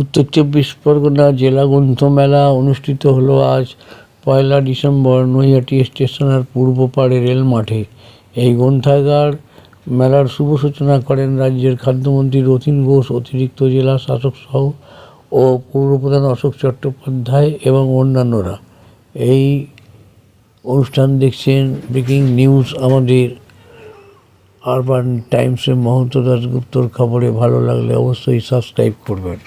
উত্তর চব্বিশ পরগনা জেলা গ্রন্থমেলা অনুষ্ঠিত হলো আজ 1 ডিসেম্বর নৈহাটি স্টেশনের পূর্ব পাড়ে রেল মাঠে। এই গ্রন্থাগার মেলার শুভ সূচনা করেন রাজ্যের খাদ্যমন্ত্রী রতিন ঘোষ, অতিরিক্ত জেলা শাসক সহ ও পৌরপ্রধান অশোক চট্টোপাধ্যায় এবং অন্যান্যরা। এই অনুষ্ঠান দেখছেন ব্রেকিং নিউজ আমাদের আরবান টাইমসের মহন্ত দাশগুপ্তর খবরে। ভালো লাগলে অবশ্যই সাবস্ক্রাইব করবেন।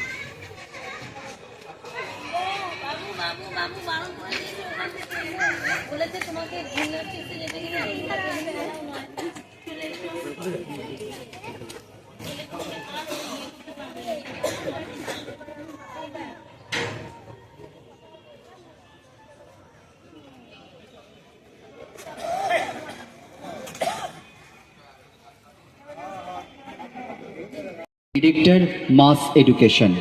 Director Mass Education.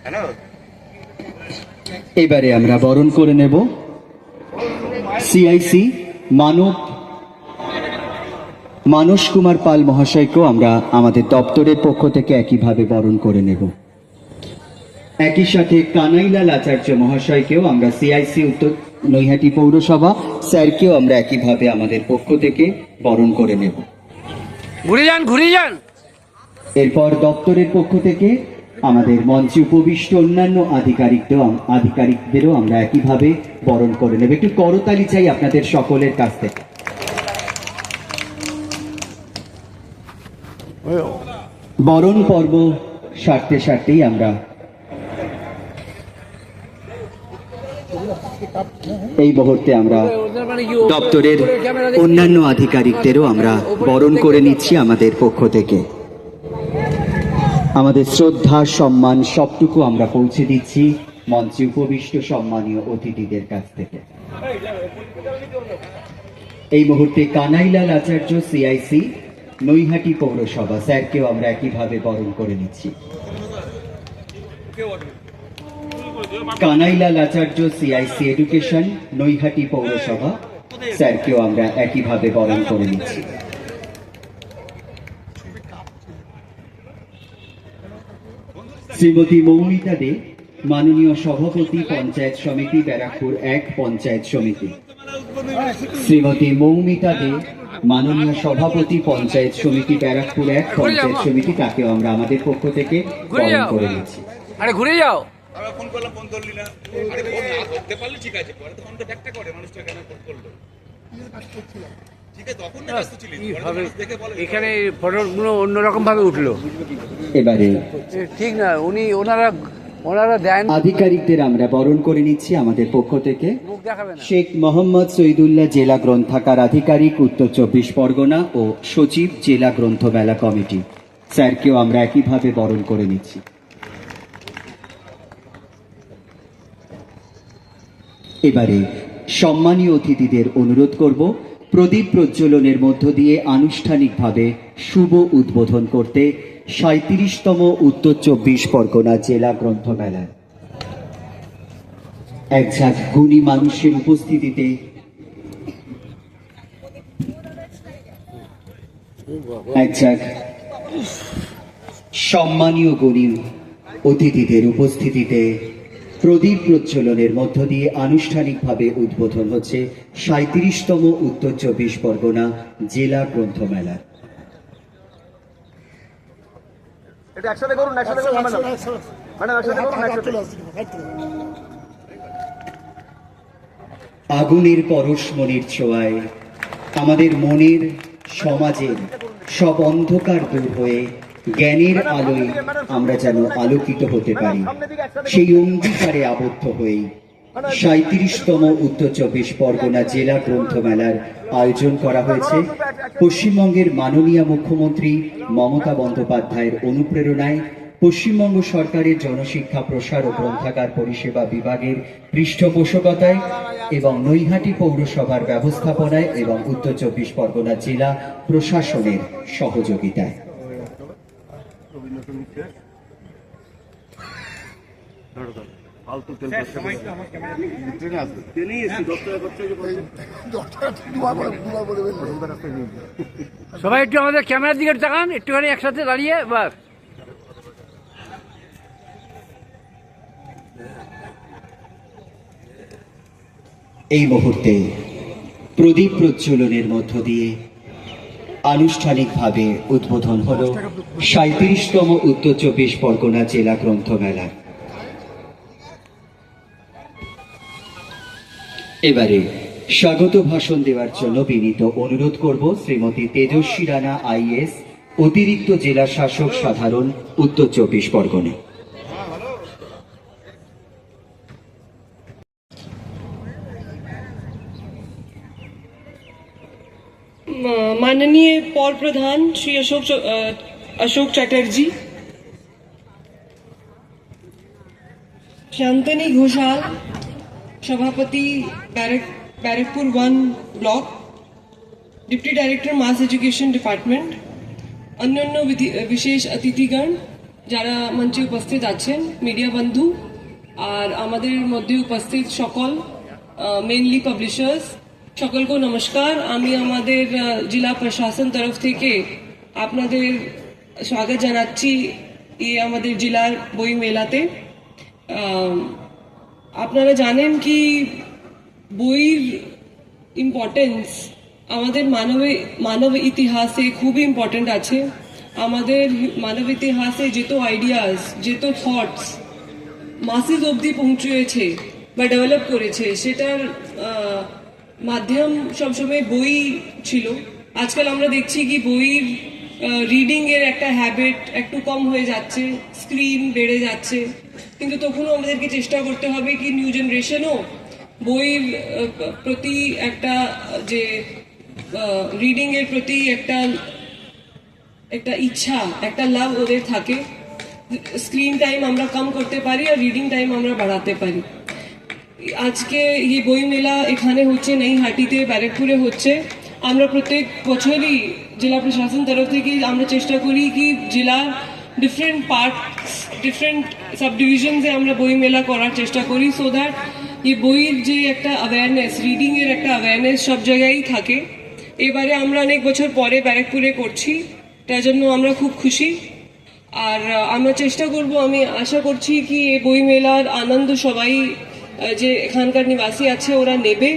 হ্যালো এবারে আমরা বরণ করে নেব সিআইসি মানস কুমার পাল মহাশয়কেও আমরা আমাদের দপ্তরের পক্ষ থেকে একইভাবে বরণ করে নেব। একই সাথে কানাইলাল আচার্য মহাশয়কেও আমরা সিআইসি উত্তর নৈহাটি পৌরসভা স্যারকেও আমরা একইভাবে আমাদের পক্ষ থেকে বরণ করে নেব। ঘুরে যান। এরপর দপ্তরের পক্ষ থেকে আমাদের মঞ্চে উপবিষ্ট অন্যান্য আধিকারিকদেরও আমরা একইভাবে বরণ করে নেব। একটু করতালি চাই আপনাদের সকলের কাছ থেকে। বরণ পর্ব সারতেই আমরা এই মুহূর্তে আমরা দপ্তরের অন্যান্য আধিকারিকদেরও আমরা বরণ করে নিচ্ছি আমাদের পক্ষ থেকে। আমাদের শ্রদ্ধা সম্মান সবটুকু আমরা পৌঁছে দিচ্ছি মঞ্চে উপবিষ্ট সম্মানীয় অতিথিদের কাছ থেকে। এই মুহূর্তে কানাইলাল আচার্য সিআইসি নৈহাটি পৌরসভা স্যারকেও আমরা একইভাবে বরণ করে নিচ্ছি। কানাইলাল আচার্য সিআইসি এডুকেশন নৈহাটি পৌরসভা স্যারকেও আমরা একইভাবে বরণ করে নিচ্ছি। শ্রীমতী মৌমিতা দে, মাননীয় সভাপতি পঞ্চায়েত সমিতি ব্যারাকপুর 1 পঞ্চায়েত সমিতি। শ্রীমতী মৌমিতা দে, মাননীয় সভাপতি পঞ্চায়েত সমিতি ব্যারাকপুর 1 পঞ্চায়েত সমিতি, তাকেও আমরা আমাদের পক্ষ থেকে বরণ করে নিচ্ছি। আরে ঘুরে যাও। ফোন করলাম, ফোন ধরলি না। আরে ফোন না ধরতে পারলে ঠিক আছে, পরে তো ফোনটা ব্যাকটা করে মানুষটা কেন ফোন করলো। ঠিক আছে, তখন না ব্যস্ত ছিলি। এখানে ফটোগুলো অন্যরকম ভাবে উঠলো। এবারে ঠিক না, ওনারা দেন। আধিকারিকদের আমরা বরণ করে নিচ্ছি আমাদের পক্ষ থেকে। শেখ মোহাম্মদ শহীদুল্লাহ, জেলা গ্রন্থাগার আধিকারিক উত্তর 24 পরগনা ও সচিব জেলা গ্রন্থমেলা কমিটি স্যারকেও আমরা একইভাবে বরণ করে নিচ্ছি। এবারে সম্মানীয় অতিথিদের অনুরোধ করব প্রদীপ প্রজ্বলনের মধ্য দিয়ে আনুষ্ঠানিকভাবে শুভ উদ্বোধন করতে 37তম উত্তর 24 পরগনা জেলা গ্রন্থমেলা। এক ঝাঁক গুণী মানুষের উপস্থিতিতে এক ঝাঁক সম্মানীয় গুণী অতিথিদের উপস্থিতিতে প্রদীপ প্রজ্বলনের মধ্য দিয়ে আনুষ্ঠানিকভাবে উদ্বোধন হচ্ছে 37তম উত্তর 24 পরগনা জেলা গ্রন্থমেলা। আগুনের পরশমণির ছোঁয়ায় আমাদের মনের সমাজের সব অন্ধকার দূর হয়ে জ্ঞানের আলোয় আমরা যেন আলোকিত হতে পারি, সেই অঙ্গীকারে আবদ্ধ হয়ে 37তম উত্তর 24 পরগনা জেলা গ্রন্থমেলার আয়োজন করা হয়েছে। পশ্চিমবঙ্গের মাননীয় মুখ্যমন্ত্রী মমতা বন্দ্যোপাধ্যায়ের অনুপ্রেরণায় পশ্চিমবঙ্গ সরকারের জনশিক্ষা প্রসার ও গ্রন্থাগার পরিষেবা বিভাগের পৃষ্ঠপোষকতায় এবং নৈহাটি পৌরসভার ব্যবস্থাপনায় এবং উত্তর 24 পরগনা জেলা প্রশাসনের সহযোগিতায়। সবাই একটু আমাদের ক্যামেরার দিকে তাকান, একটুখানি একসাথে দাঁড়িয়ে বাস। এই মুহূর্তে প্রদীপ প্রজ্বলনের মধ্য দিয়ে আনুষ্ঠানিকভাবে উদ্বোধন হলো 37তম উত্তর 24 পরগনা জেলা গ্রন্থমেলা। এবারে স্বাগত ভাষণ দেওয়ার জন্য বিনীত অনুরোধ করব শ্রীমতী তেজস্বী রানা আইএস, অতিরিক্ত জেলা শাসক সাধারণ, উত্তর 24 পরগনা। माननीय पौर प्रधान श्री अशोक चटर्जी, शांतनी घोषाल, सभापति बैरकपुर 1 ब्लॉक, डिप्टी डायरेक्टर मास एजुकेशन डिपार्टमेंट, अन्यान्य विशेष अतिथिगण যারা মঞ্চে উপস্থিত আছেন, মিডিয়া বন্ধু আর আমাদের মধ্যে উপস্থিত সকল মেইনলি পাবলিশার্স, সকলকে নমস্কার। আমি আমাদের জেলা প্রশাসন তরফ থেকে আপনাদের স্বাগত জানাচ্ছি এই আমাদের জেলার বই মেলাতে। আপনারা জানেন কি বইয়ের ইম্পর্টেন্স আমাদের মানব ইতিহাসে খুবই ইম্পর্টেন্ট আছে। আমাদের মানব ইতিহাসে যেত আইডিয়াস, যেত থটস মাসেস অবধি পৌঁছেছে বা ডেভেলপ করেছে, সেটার মাধ্যম সবসময় বই ছিল। আজকাল আমরা দেখছি কি বইয়ের রিডিং এর একটা হ্যাবিট একটু কম হয়ে যাচ্ছে, স্ক্রিন বেড়ে যাচ্ছে, কিন্তু তখনও আমাদেরকে চেষ্টা করতে হবে কি নিউ জেনারেশনও বইয়ের প্রতি একটা যে রিডিং এর প্রতি একটা ইচ্ছা, একটা লাভ ওদের থাকে। স্ক্রিন টাইম আমরা কম করতে পারি আর রিডিং টাইম আমরা বাড়াতে পারি। আজকে এই বই মেলা এখানে হচ্ছে, নৈহাটিতে, ব্যারাকপুরে হচ্ছে। আমরা প্রত্যেক বছরই জেলা প্রশাসন তরফ থেকে আমরা চেষ্টা করি কি জেলার ডিফারেন্ট পার্টস, ডিফারেন্ট সাব ডিভিশনসে আমরা বই মেলা করার চেষ্টা করি, সো দ্যাট এই বইয়ের যে একটা অ্যাওয়ারনেস, রিডিং এর একটা অ্যাওয়ারনেস সব জায়গায় থাকে। এবারে আমরা অনেক বছর পরে ব্যারাকপুরে করছি, তার জন্য আমরা খুব খুশি। আর আমরা চেষ্টা করব, আমি আশা করছি কি এই বই মেলার আনন্দ সবাই যে এখানকার নিবাসী আছে ওরা নেবে।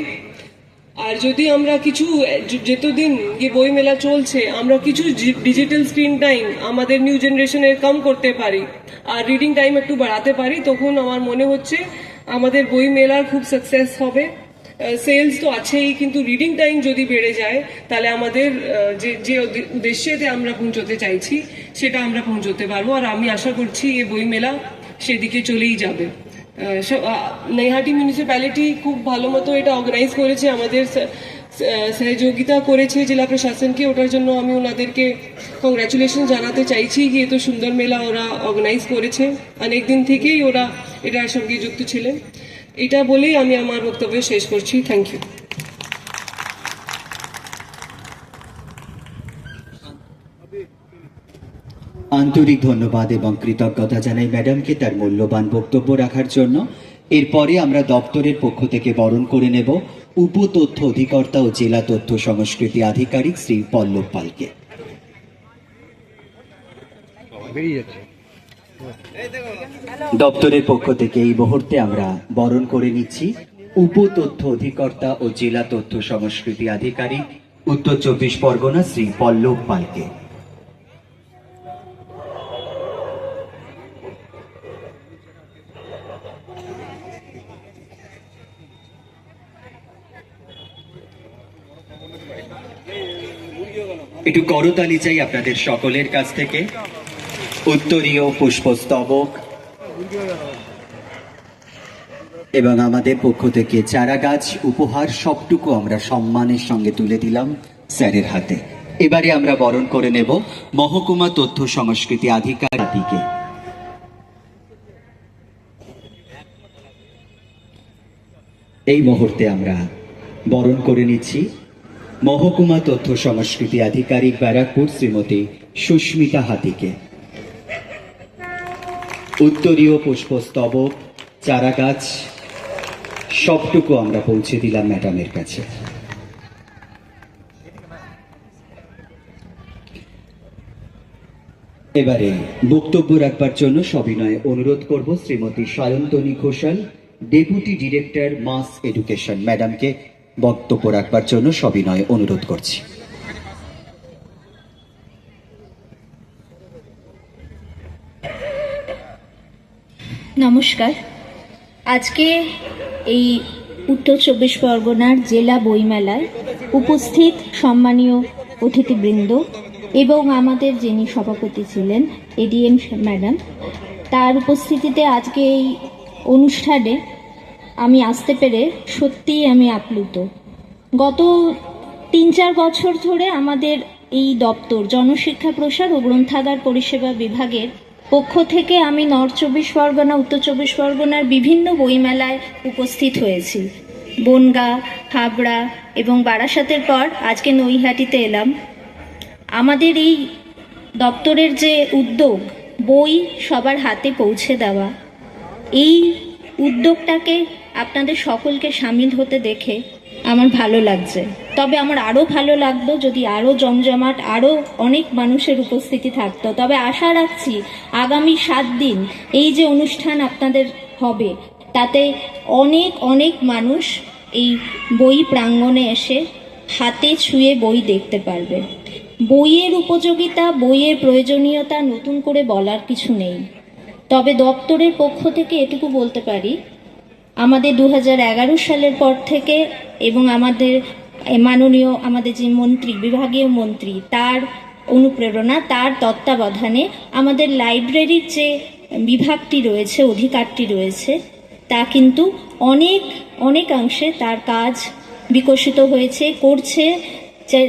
আর যদি আমরা কিছু যতদিন এই বই মেলা চলছে আমরা কিছু ডিজিটাল স্ক্রিন টাইম আমাদের নিউ জেনারেশনের কম করতে পারি আর রিডিং টাইম একটু বাড়াতে পারি, তখন আমার মনে হচ্ছে আমাদের বই মেলার খুব সাকসেস হবে। সেলস তো আছেই, কিন্তু রিডিং টাইম যদি বেড়ে যায় তাহলে আমাদের যে উদ্দেশ্যেতে আমরা পৌঁছতে চাইছি সেটা আমরা পৌঁছতে পারবো। আর আমি আশা করছি এই বই মেলা সেদিকে চলেই যাবে। নৈহাটি মিউনিসিপ্যালিটি খুব ভালো মতো এটা অর্গানাইজ করেছে, আমাদের সহযোগিতা করেছে জেলা প্রশাসনকে, ওটার জন্য আমি ওনাদেরকে কংগ্রাচুলেশন জানাতে চাইছি কি এত সুন্দর মেলা ওরা অর্গানাইজ করেছে। অনেক দিন থেকেই ওরা এটার সঙ্গে যুক্ত ছিলেন। এটা বলেই আমি আমার বক্তব্য শেষ করছি। Thank you. আন্তরিক ধন্যবাদ এবং কৃতজ্ঞতা জানাই ম্যাডামকে তার মূল্যবান বক্তব্য রাখার জন্য। এরপরে আমরা দপ্তরের পক্ষ থেকে বরণ করে নেব উপ তথ্য অধিকর্তা ও জেলা তথ্য সংস্কৃতি আধিকারিক শ্রী পল্লব পালকে। দপ্তরের পক্ষ থেকে এই মুহূর্তে আমরা বরণ করে নিচ্ছি উপ তথ্য অধিকর্তা ও জেলা তথ্য সংস্কৃতি আধিকারিক, উত্তর 24 পরগনা শ্রী পল্লব পালকে। একটু করতালি চাই আপনাদের সকলের কাছ থেকে। উত্তরীয় পুষ্পস্তবক এবং আমাদের পক্ষ থেকে চারা গাছ উপহার সবটুকু আমরা সম্মানের সঙ্গে তুলে দিলাম স্যারের হাতে। এবারে আমরা বরণ করে নেব মহকুমা তথ্য সংস্কৃতি আধিকারিককে। এই মুহূর্তে আমরা বরণ করে নিচ্ছি মহকুমা তথ্য সংস্কৃতি আধিকারিক ব্যারাকপুর শ্রীমতী সুস্মিতা হাতিকে। উত্তরীয় পুষ্পস্তবক, চারাগাছ সবটুকু আমরা পৌঁছে দিলাম ম্যাডামের কাছে। এবারে বক্তব্য রাখবার জন্য সবিনয়ে অনুরোধ করব Shrimati Sayantani Ghoshal, deputy director mass education ম্যাডামকে বক্তব্য রাখবার জন্য সবিনয়ে অনুরোধ করছি। নমস্কার। আজকে এই উত্তর চব্বিশ পরগনার জেলা বইমেলায় উপস্থিত সম্মানীয় অতিথিবৃন্দ এবং আমাদের যিনি সভাপতি ছিলেন এডিএম ম্যাডাম, তার উপস্থিতিতে আজকে এই অনুষ্ঠানে আমি আসতে পেরে সত্যিই আমি আপ্লুত। গত 3-4 বছর ধরে আমাদের এই দপ্তর জনশিক্ষা প্রসার ও গ্রন্থাগার পরিষেবা বিভাগের পক্ষ থেকে আমি নর্থ চব্বিশ পরগনা, উত্তর চব্বিশ পরগনার বিভিন্ন বইমেলায় উপস্থিত হয়েছি। বনগাঁ, হাবড়া এবং বারাসাতের পর আজকে নৈহাটিতে এলাম। আমাদের এই দপ্তরের যে উদ্যোগ বই সবার হাতে পৌঁছে দেওয়া, এই উদ্যোগটাকে আপনাদের সকলকে সামিল হতে দেখে আমার ভালো লাগছে। তবে আমার আরও ভালো লাগতো যদি আরও জমজমাট, আরও অনেক মানুষের উপস্থিতি থাকতো। তবে আশা রাখছি আগামী 7 দিন এই যে অনুষ্ঠান আপনাদের হবে তাতে অনেক অনেক মানুষ এই বই প্রাঙ্গণে এসে হাতে ছুঁয়ে বই দেখতে পারবে। বইয়ের উপযোগিতা, বইয়ের প্রয়োজনীয়তা নতুন করে বলার কিছু নেই। তবে দপ্তরের পক্ষ থেকে এটুকু বলতে পারি, আমাদের 2011 সালের পর থেকে এবং আমাদের মাননীয় আমাদের যে মন্ত্রী, বিভাগীয় মন্ত্রী, তার অনুপ্রেরণা, তার তত্ত্বাবধানে আমাদের লাইব্রেরির যে বিভাগটি রয়েছে, অধিকারটি রয়েছে, তা কিন্তু অনেকাংশে তার কাজ বিকশিত হয়েছে, করছে।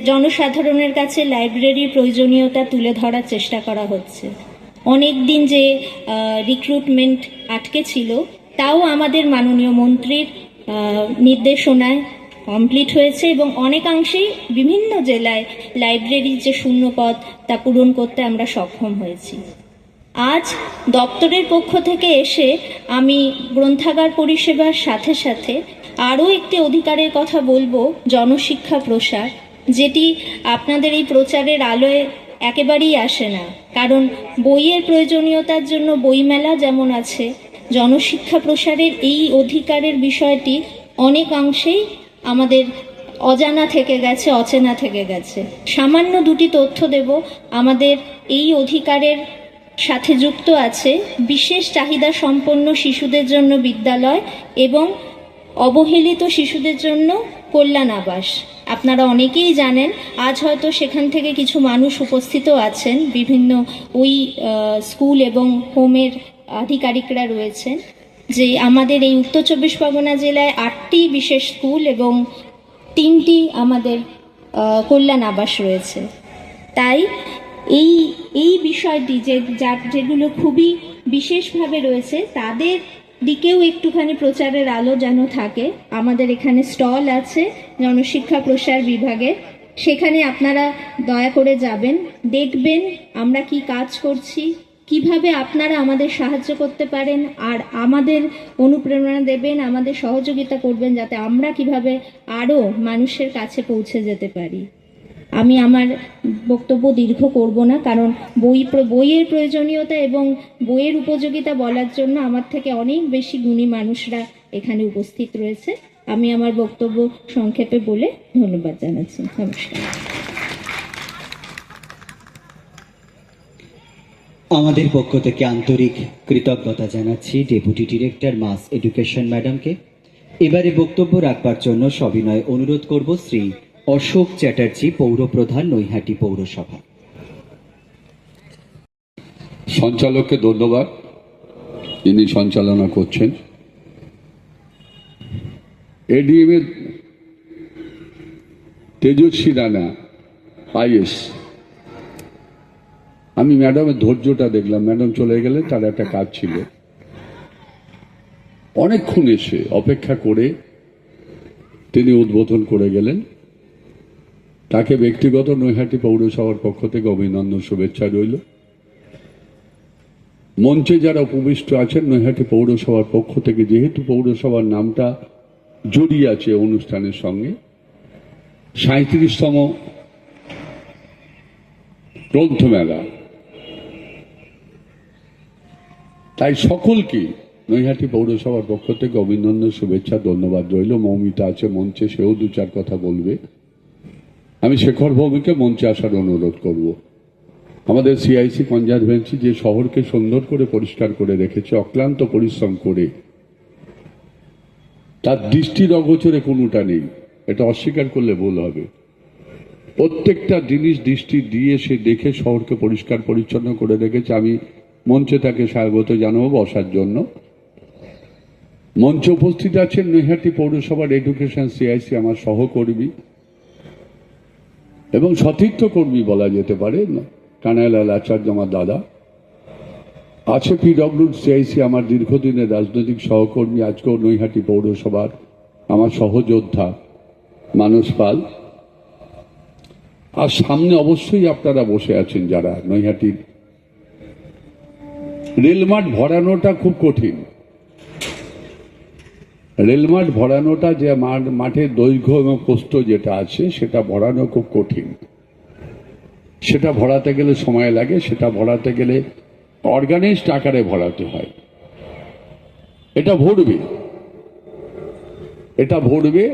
জনসাধারণের কাছে লাইব্রেরির প্রয়োজনীয়তা তুলে ধরার চেষ্টা করা হচ্ছে। অনেক দিন যে রিক্রুটমেন্ট আটকে ছিল তাও আমাদের মাননীয় মন্ত্রীর নির্দেশনায় কমপ্লিট হয়েছে এবং অনেকাংশেই বিভিন্ন জেলায় লাইব্রেরির যে শূন্য পদ তা পূরণ করতে আমরা সক্ষম হয়েছি। আজ দপ্তরের পক্ষ থেকে এসে আমি গ্রন্থাগার পরিষেবার সাথে সাথে আরও একটি অধিকারের কথা বলবো, জনশিক্ষা প্রসার, যেটি আপনাদের এই প্রচারের আলোয় একেবারেই আসে না। কারণ বইয়ের প্রয়োজনীয়তার জন্য বইমেলা যেমন আছে, জনশিক্ষা প্রসারের এই অধিকারের বিষয়টি অনেকাংশেই আমাদের অজানা থেকে গেছে, অচেনা থেকে গেছে। সামান্য 2টি তথ্য দেব। আমাদের এই অধিকারের সাথে যুক্ত আছে বিশেষ চাহিদা সম্পন্ন শিশুদের জন্য বিদ্যালয় এবং অবহেলিত শিশুদের জন্য কল্যাণ আবাস। আপনারা অনেকেই জানেন, আজ হয়তো সেখান থেকে কিছু মানুষ উপস্থিত আছেন, বিভিন্ন ওই স্কুল এবং হোমের আধিকারিকরা রয়েছেন, যে আমাদের এই উত্তর চব্বিশ পরগনা জেলায় 8টি বিশেষ স্কুল এবং 3টি আমাদের কল্যাণ আবাস রয়েছে। তাই এই বিষয়টি যেগুলো খুবই বিশেষভাবে রয়েছে তাদের দিকেও একটুখানি প্রচারের আলো যেন থাকে। আমাদের এখানে স্টল আছে জনশিক্ষা প্রসার বিভাগের, সেখানে আপনারা দয়া করে যাবেন, দেখবেন আমরা কি কাজ করছি, কিভাবে আপনারা আমাদের সাহায্য করতে পারেন, আর আমাদের অনুপ্রেরণা দেবেন, আমাদের সহযোগিতা করবেন যাতে আমরা কিভাবে আরও মানুষের কাছে পৌঁছে যেতে পারি। আমি আমার বক্তব্য দীর্ঘ করব না, কারণ বইয়ের প্রয়োজনীয়তা এবং বইয়ের উপযোগিতা বলার জন্য আমার থেকে অনেক বেশি গুণী মানুষরা এখানে উপস্থিত রয়েছে। আমি আমার বক্তব্য সংক্ষেপে বলে ধন্যবাদ জানাচ্ছি। নমস্কার। আমাদের পক্ষ থেকে আন্তরিক কৃতজ্ঞতা জানাচ্ছি ডেপুটি ডিরেক্টর মাস এডুকেশন ম্যাডামকে। এবারে বক্তব্য রাখবার জন্য সবিনয় অনুরোধ করব শ্রী অশোক চ্যাটার্জি, পৌরপ্রধান, নৈহাটি পৌরসভা। সঞ্চালককে ধন্যবাদ, যিনি সঞ্চালনা করছেন। এডিএম এর তেজস্বী রানা আইএস, আমি ম্যাডামের ধৈর্যটা দেখলাম। ম্যাডাম চলে গেলে তার একটা কাজ ছিল, অনেকক্ষণ এসে অপেক্ষা করে তিনি উদ্বোধন করে গেলেন। তাকে ব্যক্তিগত নৈহাটি পৌরসভার পক্ষ থেকে অভিনন্দন, শুভেচ্ছা রইল। মঞ্চে যারা উপবিষ্ট আছেন নৈহাটি পৌরসভার পক্ষ থেকে, যেহেতু পৌরসভার নামটা জড়িয়ে আছে অনুষ্ঠানের সঙ্গে, 37তম গ্রন্থমেলা, তাই সকলকে নৈহাটি পৌরসভার পক্ষ থেকে অভিনন্দন, শুভেচ্ছা, ধন্যবাদ রইল। মৌমিতা আছে মঞ্চে, সেও দু চার কথা বলবে। আমি শেখর ভৌমিকে মঞ্চে আসার অনুরোধ করব। আমাদের সিআইসি কনজারভেন্সি যে শহরকে সুন্দর করে পরিষ্কার করে রেখেছে, অক্লান্ত পরিশ্রম করে, তার দৃষ্টির অগোচরে কোনোটা নেই, এটা অস্বীকার করলে ভুল হবে। প্রত্যেকটা জিনিস দৃষ্টি দিয়ে সে দেখে শহরকে পরিষ্কার পরিচ্ছন্ন করে রেখেছে। আমি মঞ্চে তাকে স্বাগত জানাবো বসার জন্য। মঞ্চে উপস্থিত আছেন নৈহাটি পৌরসভার এডুকেশন সিআইসি আমার সহকর্মী এবং সতীর্থ কর্মী বলা যেতে পারে, কানাইলাল আচার্য আমার দাদা। আছে পিডব্লিউ সিআইসি আমার দীর্ঘদিনের রাজনৈতিক সহকর্মী, আজকেও নৈহাটি পৌরসভার আমার সহযোদ্ধা মানস পাল। আর সামনে অবশ্যই আপনারা বসে আছেন যারা নৈহাটির। রেলমাঠ ভরানোটা খুব কঠিন। রেলমাঠ ভরানোটা, যে মাঠের দৈর্ঘ্য এবং প্রস্থ যেটা আছে সেটা ভরানো খুব কঠিন। সেটা ভরাতে গেলে সময় লাগে, সেটা ভরাতে গেলে অর্গানাইজড আকারে ভরাতে হয়। এটা ভরবে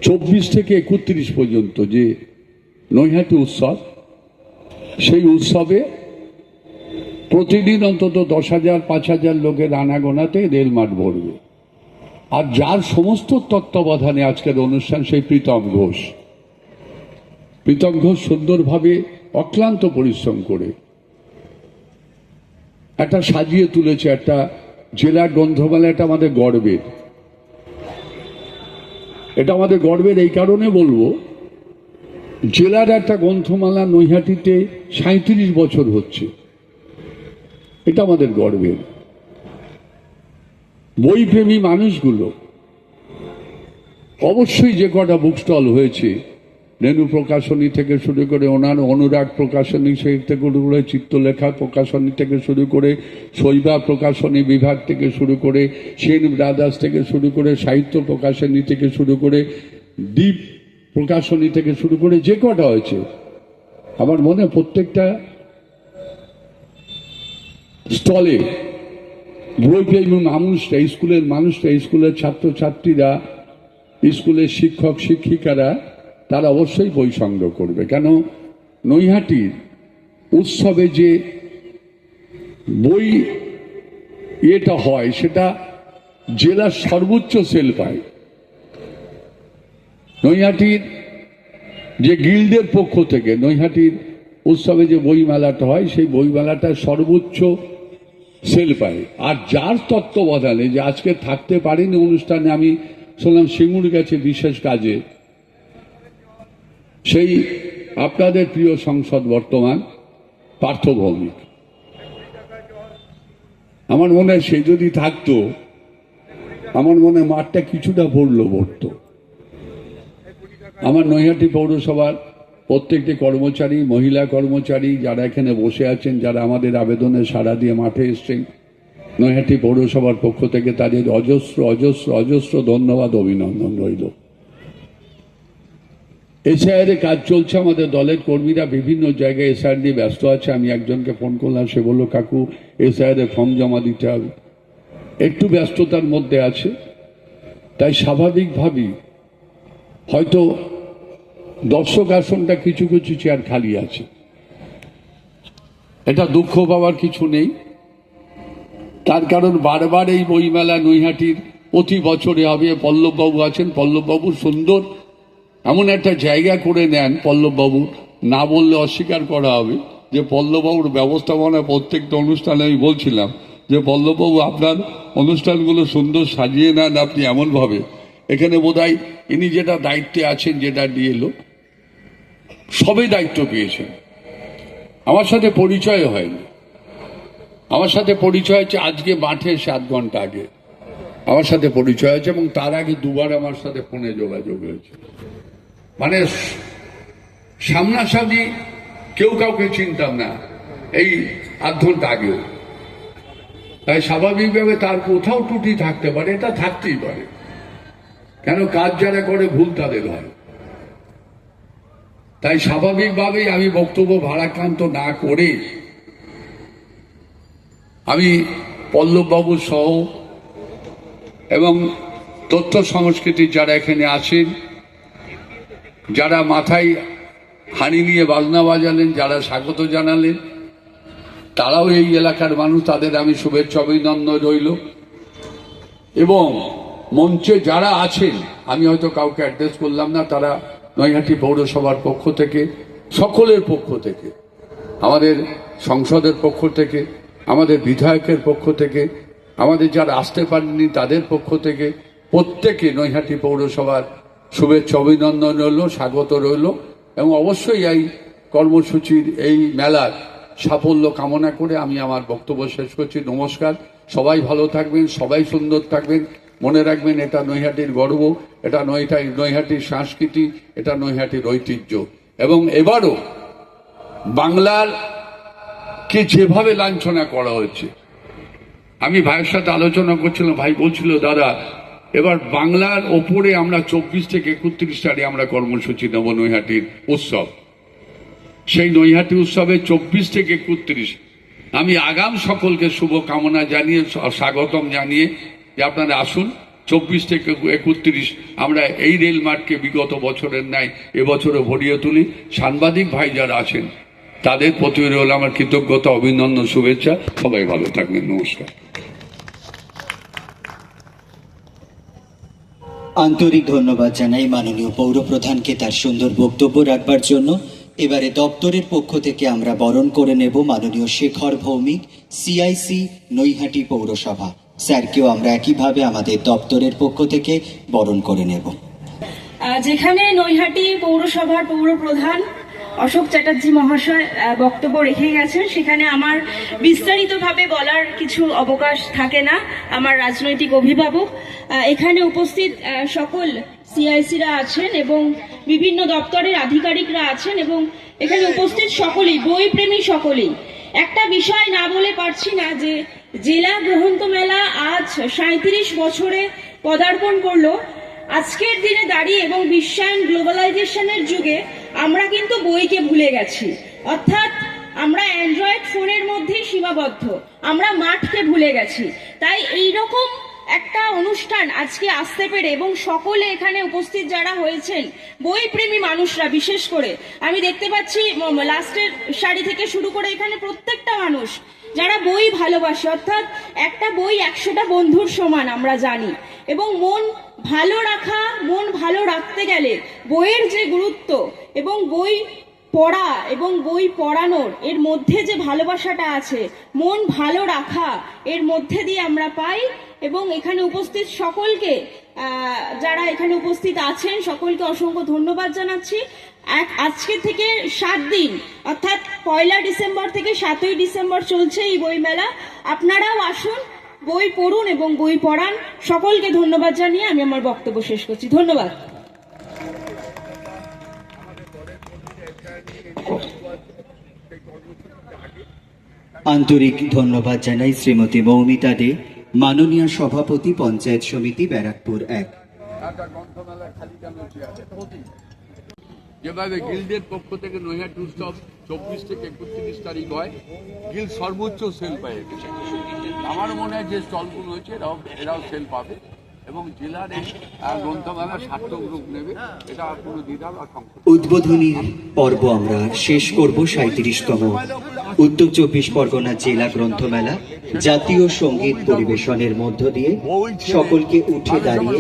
24 থেকে 31 পর্যন্ত যে নৈহাটি উৎসব, সেই উৎসবে প্রতিদিন অন্তত 10,000 5,000 লোকের আনাগোনাতে রেলমাঠ ভরবে। আর যার সমস্ত তত্ত্বাবধানে আজকের অনুষ্ঠান সেই প্রীতম ঘোষ সুন্দরভাবে অক্লান্ত পরিশ্রম করে একটা সাজিয়ে তুলেছে একটা জেলা গ্রন্থমেলা। এটা আমাদের গর্বের, এটা আমাদের গর্বের এই কারণে বলবো, জেলার একটা গ্রন্থমেলা নৈহাটিতে 37 বছর হচ্ছে, এটা আমাদের গর্বের। বইপ্রেমী মানুষগুলো অবশ্যই, যে কটা বুক স্টল হয়েছে, রেণু প্রকাশনী থেকে শুরু করে, ওনার অনুরাগ প্রকাশনী থেকে শুরু করে, চিত্রলেখা প্রকাশনী থেকে শুরু করে, শৈবা প্রকাশনী বিভাগ থেকে শুরু করে, সেন ব্রাদার্স থেকে শুরু করে, সাহিত্য প্রকাশনী থেকে শুরু করে, দ্বীপ প্রকাশনী থেকে শুরু করে, যে কটা হয়েছে, আমার মনে প্রত্যেকটা স্টলে বইপ্রেমী মানুষরা, স্কুলের ছাত্রছাত্রীরা, স্কুলের শিক্ষক শিক্ষিকারা, তারা অবশ্যই বই সংগ্রহ করবে। কেন নৈহাটির উৎসবে যে বই এটা হয়, সেটা জেলার সর্বোচ্চ সেল পায়। নৈহাটির যে গিল্ডের পক্ষ থেকে নৈহাটির উৎসবে যে বইমেলাটা হয়, সেই বইমেলাটা সর্বোচ্চ সেল পায়। আর যার তত্ত্বাবধানে, যে আজকে থাকতে পারেনি অনুষ্ঠানে, আমি শুনলাম সিঙ্গুর গেছে বিশেষ কাজে, সেই আপনাদের প্রিয় সংসদ বর্তমান পার্থ ভৌমিক। আমার মনে হয় সে যদি থাকতো, আমার মনে হয় মাঠটা কিছুটা ভরতো। আমার নৈহাটি পৌরসভার প্রত্যেকটি কর্মচারী, মহিলা কর্মচারী যারা এখানে বসে আছেন, যারা আমাদের আবেদনে সাড়া দিয়ে মাঠে এসছেন, নৈহাটি পৌরসভার পক্ষ থেকে তাদের অজস্র অজস্র অজস্র ধন্যবাদ, অভিনন্দন রইল। এসআইআর কাজ চলছে, আমাদের দলের কর্মীরা বিভিন্ন জায়গায় এসআইআর নিয়ে ব্যস্ত আছে। আমি একজনকে ফোন করলাম, সে বলল কাকু এসআইআর ফর্ম জমা দিতে হবে, একটু ব্যস্ততার মধ্যে আছে। তাই স্বাভাবিকভাবেই হয়তো দর্শক আসনটা কিছু কিছু চেয়ার খালি আছে, এটা দুঃখ পাওয়ার কিছু নেই। তার কারণ বারবার এই বইমেলা নৈহাটির প্রতি বছরে হবে। পল্লববাবু আছেন, পল্লববাবু সুন্দর এমন একটা জায়গা করে নেন, পল্লববাবু না বললে অস্বীকার করা হবে, যে পল্লববাবুর ব্যবস্থাপনা প্রত্যেকটা অনুষ্ঠানে। আমি বলছিলাম যে পল্লববাবু আপনার অনুষ্ঠানগুলো সুন্দর সাজিয়ে নেন আপনি এমনভাবে, এখানে বোধহয় ইনি যেটা দায়িত্বে আছেন, যেটা ডিএলও, সবই দায়িত্ব পেয়েছেন। আমার সাথে পরিচয় হয়নি, আমার সাথে পরিচয় হচ্ছে আজকে মাঠে 7 ঘন্টা আগে। আমার সাথে পরিচয় হয়েছে, এবং তার আগে দুবার আমার সাথে ফোনে যোগাযোগ হয়েছে। মানে সামনাসামনি কেউ কাউকে চিনতাম না এই আধ ঘন্টা আগেও। তাই স্বাভাবিকভাবে তার কোথাও ত্রুটি থাকতে পারে, এটা থাকতেই পারে, কেন কাজ যারা করে ভুল তাদের হয়। তাই স্বাভাবিকভাবেই আমি বক্তব্য ভারাক্রান্ত না করে আমি পল্লববাবু সহ এবং তথ্য সংস্কৃতি যারা এখানে আছেন, যারা মাথায় হাঁড়ি নিয়ে বাজনা বাজালেন, যারা স্বাগত জানালেন, তারাও এই এলাকার মানুষ, তাদের আমি শুভেচ্ছা অভিনন্দন রইল। এবং মঞ্চে যারা আছেন, আমি হয়তো কাউকে অ্যাড্রেস করলাম না, তারা নৈহাটি পৌরসভার পক্ষ থেকে, সকলের পক্ষ থেকে, আমাদের সংসদের পক্ষ থেকে, আমাদের বিধায়কের পক্ষ থেকে, আমাদের যারা আসতে পারেননি তাদের পক্ষ থেকে, প্রত্যেকে নৈহাটি পৌরসভার শুভেচ্ছা অভিনন্দন রইল, স্বাগত রইল। এবং অবশ্যই এই কর্মসূচির, এই মেলার সাফল্য কামনা করে আমি আমার বক্তব্য শেষ করছি। নমস্কার, সবাই ভালো থাকবেন, সবাই সুন্দর থাকবেন। মনে রাখবেন, এটা নৈহাটির গর্ব, এটা নৈহাটির সংস্কৃতি, এটা নৈহাটির ঐতিহ্য। এবং এবারও বাংলার কে যেভাবে লাঞ্ছনা করা হচ্ছে, আমি ভাইয়ের সাথে আলোচনা করছিলাম, ভাই বলছিল দাদা এবার বাংলার ওপরে আমরা 24 থেকে 31 তারিখ আমরা কর্মসূচি নেব নৈহাটির উৎসব। সেই নৈহাটি উৎসবে 24 থেকে 31 আমি আগাম সকলকে শুভকামনা জানিয়ে, স্বাগতম জানিয়ে যে আপনারা আসুন। 24 থেকে 31 আমরা এই রেল মাঠকে বিগত বছরের ন্যায় এবছরও ভরিয়ে তুলি। সাংবাদিক ভাই যারা আছেন তাদের প্রতি রইল আমার কৃতজ্ঞতা, অভিনন্দন, শুভেচ্ছা। সবাই ভালো থাকবেন, নমস্কার। আন্তরিক ধন্যবাদ জানাই মাননীয় পৌরপ্রধানকে তার সুন্দর বক্তব্য রাখবার জন্য। এবারে দপ্তরের পক্ষ থেকে আমরা বরণ করে নেব মাননীয় শেখর ভৌমিক, সিআইসি নৈহাটি পৌরসভা। স্যারকেও আমরা একইভাবে আমাদের দপ্তরের পক্ষ থেকে বরণ করে নেব। যেখানে নৈহাটি পৌরসভার পৌরপ্রধান অশোক চ্যাটার্জি মহাশয় বক্তব্য রেখে গেছেন, সেখানে আমার বিস্তারিতভাবে বলার কিছু অবকাশ থাকে না। আমার রাজনৈতিক অভিভাবক, এখানে উপস্থিত সকল সিআইসিরা আছেন এবং বিভিন্ন দপ্তরের আধিকারিকরা আছেন এবং এখানে উপস্থিত সকলেই বইপ্রেমী, সকলেই। একটা বিষয় না বলে পারছি না যে জেলা গ্রন্থ মেলা আজ 37 বছরে পদার্পণ করলো। আজকের দিনে দাঁড়িয়ে এবং বিশ্বায়ন গ্লোবালাইজেশনের যুগে আমরা কিন্তু বইকে ভুলে গেছি, অর্থাৎ আমরা অ্যান্ড্রয়েড ফোনের মধ্যেই সীমাবদ্ধ, আমরা মাঠকে ভুলে গেছি। তাই এইরকম একটা অনুষ্ঠান আজকে আসতে পেরে এবং সকলে এখানে উপস্থিত যারা হয়েছেন বইপ্রেমী মানুষরা, বিশেষ করে আমি দেখতে পাচ্ছি লাস্টের সারি থেকে শুরু করে এখানে প্রত্যেকটা মানুষ যারা বই ভালোবাসে, অর্থাৎ একটা বই 100টা বন্ধুর সমান আমরা জানি। এবং মন ভালো রাখা, মন ভালো রাখতে গেলে বইয়ের যে গুরুত্ব এবং বই পড়া এবং বই পড়ানোর এর মধ্যে যে ভালোবাসাটা আছে, মন ভালো রাখা এর মধ্যে দিয়ে আমরা পাই। এবং এখানে উপস্থিত সকলকে, যারা এখানে উপস্থিত আছেন সকলকে অসংখ্য ধন্যবাদ জানাচ্ছি। আজকে থেকে 7 দিন, অর্থাৎ 1 ডিসেম্বর থেকে 7ই ডিসেম্বর চলছে এই বইমেলা। আপনারাও আসুন, বই পড়ুন এবং বই পড়ান। সকলকে ধন্যবাদ জানিয়ে আমি আমার বক্তব্য শেষ করছি। ধন্যবাদ। আন্তরিক ধন্যবাদ জানাই শ্রীমতী মৌমিতা দে, মাননীয় সভাপতি পঞ্চায়েত সমিতি ব্যারাকপুর 1। যেভাবে গিল্ডের পক্ষ থেকে নৈহাটি উৎসব 24 থেকে 31 তারিখ হয়, গিল্ড সর্বোচ্চ সেল পায়। আমার মনে হয় যে স্টলগুলো হয়েছে এরাও সেল পাবে এবং জেলার এই গ্রন্থমেলা সার্থক রূপ নেবে, এটা কোনো দ্বিধা বা সংকট। উদ্বোধনী পর্ব আমরা শেষ করব 37তম উত্তর 24 পরগনা জেলা গ্রন্থমেলা জাতীয় সঙ্গীত পরিবেশনের মধ্য দিয়ে সকলকে উঠে দাঁড়িয়ে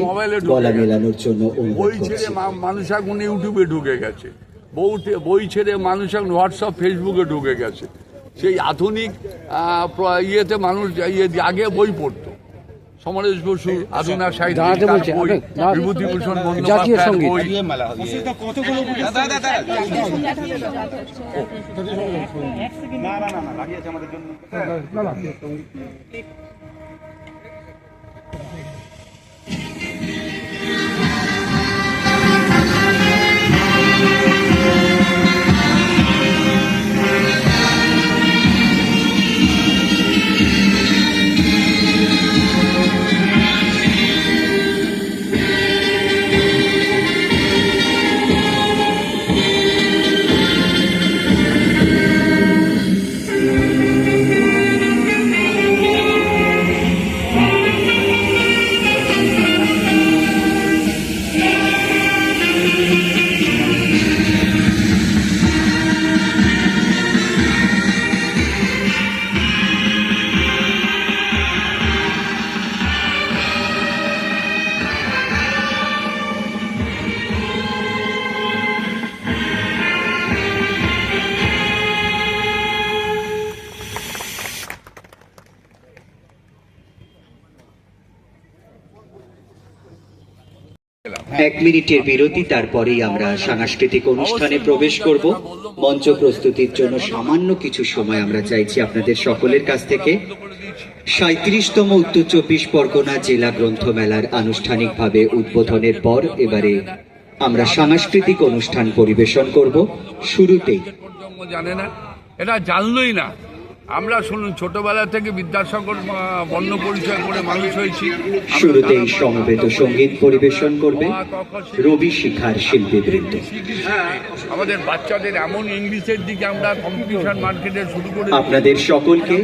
গলা মেলানোর জন্য অনুরোধ করছি। মানুষ এখন ইউটিউবে ঢুকে গেছে, বই ছেড়ে মানুষ এখন হোয়াটসঅ্যাপ, ফেসবুকে ঢুকে গেছে। সেই আধুনিক ইয়েতে মানুষ আগে বই পড়তো। সমরেশ বসু, আধুনিক সাহিত্য, বিভূতিভূষণ বন্দ্যোপাধ্যায়ের বই। 1 মিনিটের বিরতি, তারপরেই আমরা সাংস্কৃতিক অনুষ্ঠানে প্রবেশ করব। মঞ্চ প্রস্তুতির জন্য সামান্য কিছু সময় আমরা চাইছি আপনাদের সকলের কাছ থেকে। 37তম উত্তর 24 পরগনা জেলা গ্রন্থমেলার আনুষ্ঠানিকভাবে উদ্বোধনের পর এবারে আমরা সাংস্কৃতিক অনুষ্ঠান পরিবেশন করব। শুরুতেই প্রজন্ম জানে না, এটা জানলই না। আমরা শুনুন, ছোটবেলা থেকে বিদ্যাসাগর বর্ণ পরিচয় করে মানুষ হয়েছি। শুরুতেই সমবেত সঙ্গীত পরিবেশন করবে রবি শিখার শিল্পীবৃন্দ। আমাদের বাচ্চাদের এমন ইংলিশের দিকে আমরা কম্পিটিশন মার্কেটে শুরু করে আপনাদের সকলকে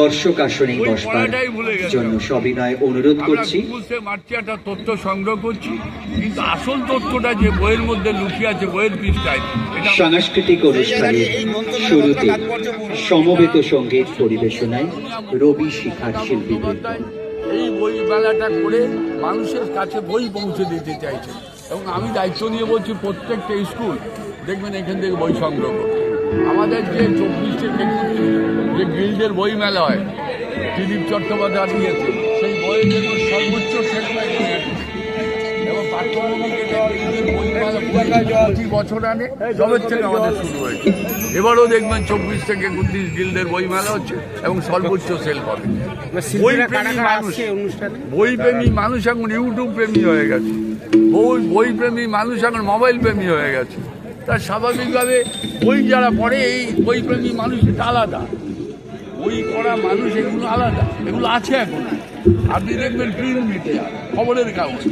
দর্শক আসনে বসবার জন্য সবিনয় অনুরোধ করছি। মারছি একটা তথ্য সংগ্রহ করছি, কিন্তু আসল তথ্যটা যে বইয়ের মধ্যে লুকিয়ে আছে, বইয়ের পৃষ্ঠায়। সাংস্কৃতিক অনুষ্ঠানের শুরুতে সমবেত সঙ্গীত পরিবেশনায় রবি শিখার শিল্পীবৃন্দ। এই বই মেলাটা করে মানুষের কাছে বই পৌঁছে দিতে চাইছে, এবং আমি দায়িত্ব নিয়ে বলছি প্রত্যেকটা স্কুল দেখবেন এখান থেকে বই সংগ্রহ করবে। আমাদের যে 24 যে গিল্ডের বই মেলা হয়, দিলীপ চট্টোপাধ্যায় দিয়েছে, সেই বইয়ের জন্য সর্বোচ্চ এবং পাঠ্যভূমিকে বই মেলা 20 বছর আনে জবের থেকে আমাদের শুরু হয়েছে। এবারও দেখবেন 24 থেকে 29 গিল্ডের বই মেলা হচ্ছে এবং সর্বোচ্চ সেল হবে। বইপ্রেমী মানুষ এখন ইউটিউব প্রেমী হয়ে গেছে, বইপ্রেমী মানুষ এখন মোবাইল প্রেমী হয়ে গেছে। তার স্বাভাবিকভাবে বই যারা পড়ে, এই বইপ্রেমী মানুষ এটা আলাদা, বই পড়া মানুষ এগুলো আলাদা, এগুলো আছে এখন। আপনি দেখবেন প্রিন্ট মিডিয়া, খবরের কাগজ,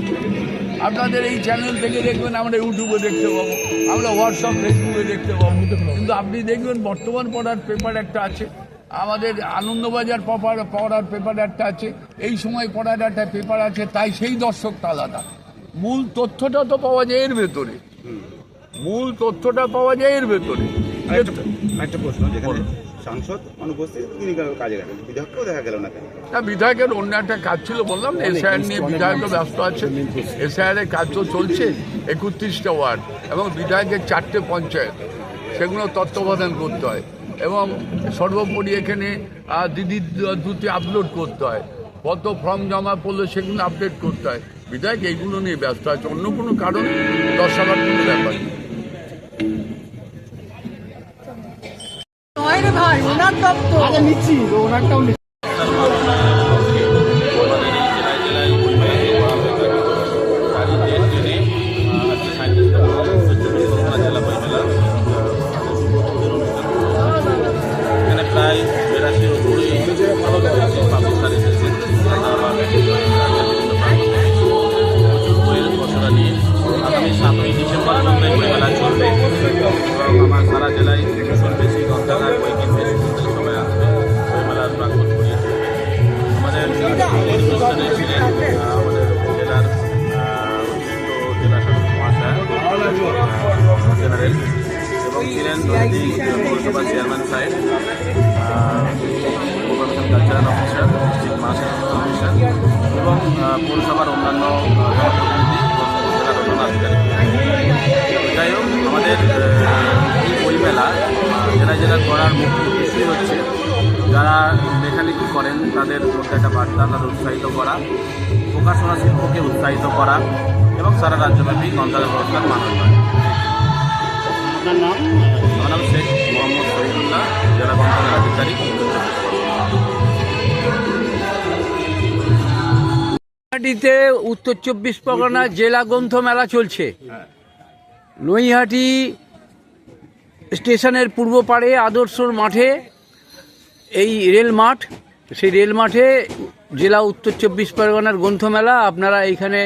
আপনাদের এই চ্যানেল থেকে দেখবেন, আমরা ইউটিউবে দেখতে পাবো, আমরা হোয়াটসঅ্যাপ ফেসবুকে দেখতে পাবো। কিন্তু আপনি দেখবেন বর্তমান পড়ার পেপার একটা আছে, আমাদের আনন্দবাজার পড়ার পেপার একটা আছে, এই সময় পড়ার একটা পেপার আছে। তাই সেই দর্শকটা আলাদা। মূল তথ্যটা তো পাওয়া যায় এর ভেতরে, একটা প্রশ্ন, যেখানে সাংসদ অনুপস্থিত, তিনি কাজে গেলেন, বিধায়ককেও দেখা গেল না কেন? না, বিধায়কের অন্য একটা কাজ ছিল, বললাম না, এসআইআর নিয়ে বিধায়কও ব্যস্ত আছে। এসআইআর এর কাজ তো চলছে, 31টা ওয়ার্ড এবং বিধায়কের 4টে পঞ্চায়েত, সেগুলো তত্ত্বাবধান করতে হয়। এবং সর্বোপরি এখানে দিদির দুটি আপলোড করতে হয়, কত ফর্ম জমা পড়লো সেগুলো আপডেট করতে হয়। বিধায়ক এইগুলো নিয়ে ব্যস্ত আছে, অন্য কোনো কারণ দর্শাবার কোনো ব্যাপার নেই। ভাই ওনার দপ্তর আগে নিচ্ছি, ওনারটাও প্রায় 82 উপরে পাকিস্তান এসেছেন। বইয়ের খসড়া নিয়ে আগামী 7ই ডিসেম্বর পর্যন্ত বইমেলা চলবে এবং আমার সারা জেলায় 200 বেশি গ্রন্থাগার বই কিনতে সবাই আসবে। বইমেলার প্রাঙ্গণ করিয়ে আমাদের অনুষ্ঠানে ছিলেন আমাদের জেলার জেলা শাসক মহাশয় জেনারেল, এবং ছিলেন পৌরসভার চেয়ারম্যান সাহেব, পৌরসভার cultural officer, district master officer এবং পৌরসভার অন্যান্য জনপ্রতিনিধি এবং জেলার অন্যান্য আধিকারিক। যাই হোক, আমাদের এই বইমেলা জেলায় করার মুখ্য উদ্দেশ্যই হচ্ছে যারা লেখালেখি করেন তাদের মধ্যে একটা বার্তা, তাদের উৎসাহিত করা, প্রকাশনা শিল্পকে উৎসাহিত করা এবং সারা রাজ্যব্যাপী গ্রন্থাগার ব্যবস্থার মানব হয়। আমার নাম শেখ মোহাম্মদ শহীদুল্লাহ, জেলা গ্রন্থাগার আধিকারিক। নৈহাটিতে উত্তর 24 পরগনা জেলা গ্রন্থ মেলা চলছে। নৈহাটি স্টেশনের পূর্ব পাড়ে আদর্শর মাঠে এই রেল মাঠ, সেই রেল মাঠে জেলা উত্তর 24 পরগনার গ্রন্থমেলা। আপনারা এইখানে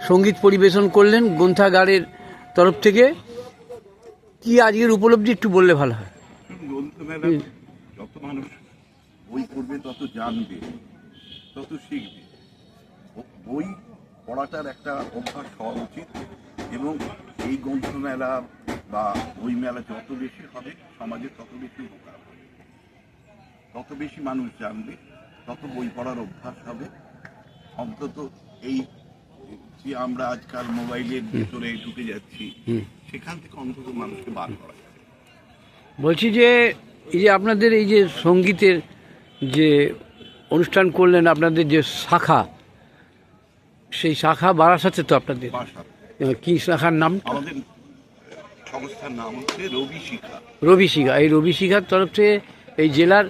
সঙ্গীত পরিবেশন করলেন গ্রন্থাগারের তরফ থেকে। কি আজকের উপলব্ধি একটু বললে ভালো হয়। গ্রন্থমেলা যত মানুষ বই পড়বে, তত জানবে, তত শিখবে। বই পড়াটার একটা অভ্যাস হওয়া উচিত, এবং এই গ্রন্থমেলা বা বই মেলা যত বেশি হবে, সমাজে তত বেশি উপকার হবে, তত বেশি মানুষ জানবে, তত বই পড়ার অভ্যাস হবে। অন্তত এই যে আমরা আজকাল মোবাইলের ভিতরে ঢুকে যাচ্ছি, সেখান থেকে অন্তত মানুষকে বার করা যায়। বলছি যে এই যে আপনাদের এই যে সঙ্গীতের যে অনুষ্ঠান করলেন, আপনাদের যে শাখা, সেই শাখা বারাসাতে তো আপনাদের কি শাখার নাম? আমাদের সংস্থার নাম হচ্ছে রবি শিখা। রবি শিখা। এই রবি শিখার তরফ থেকে এই জেলার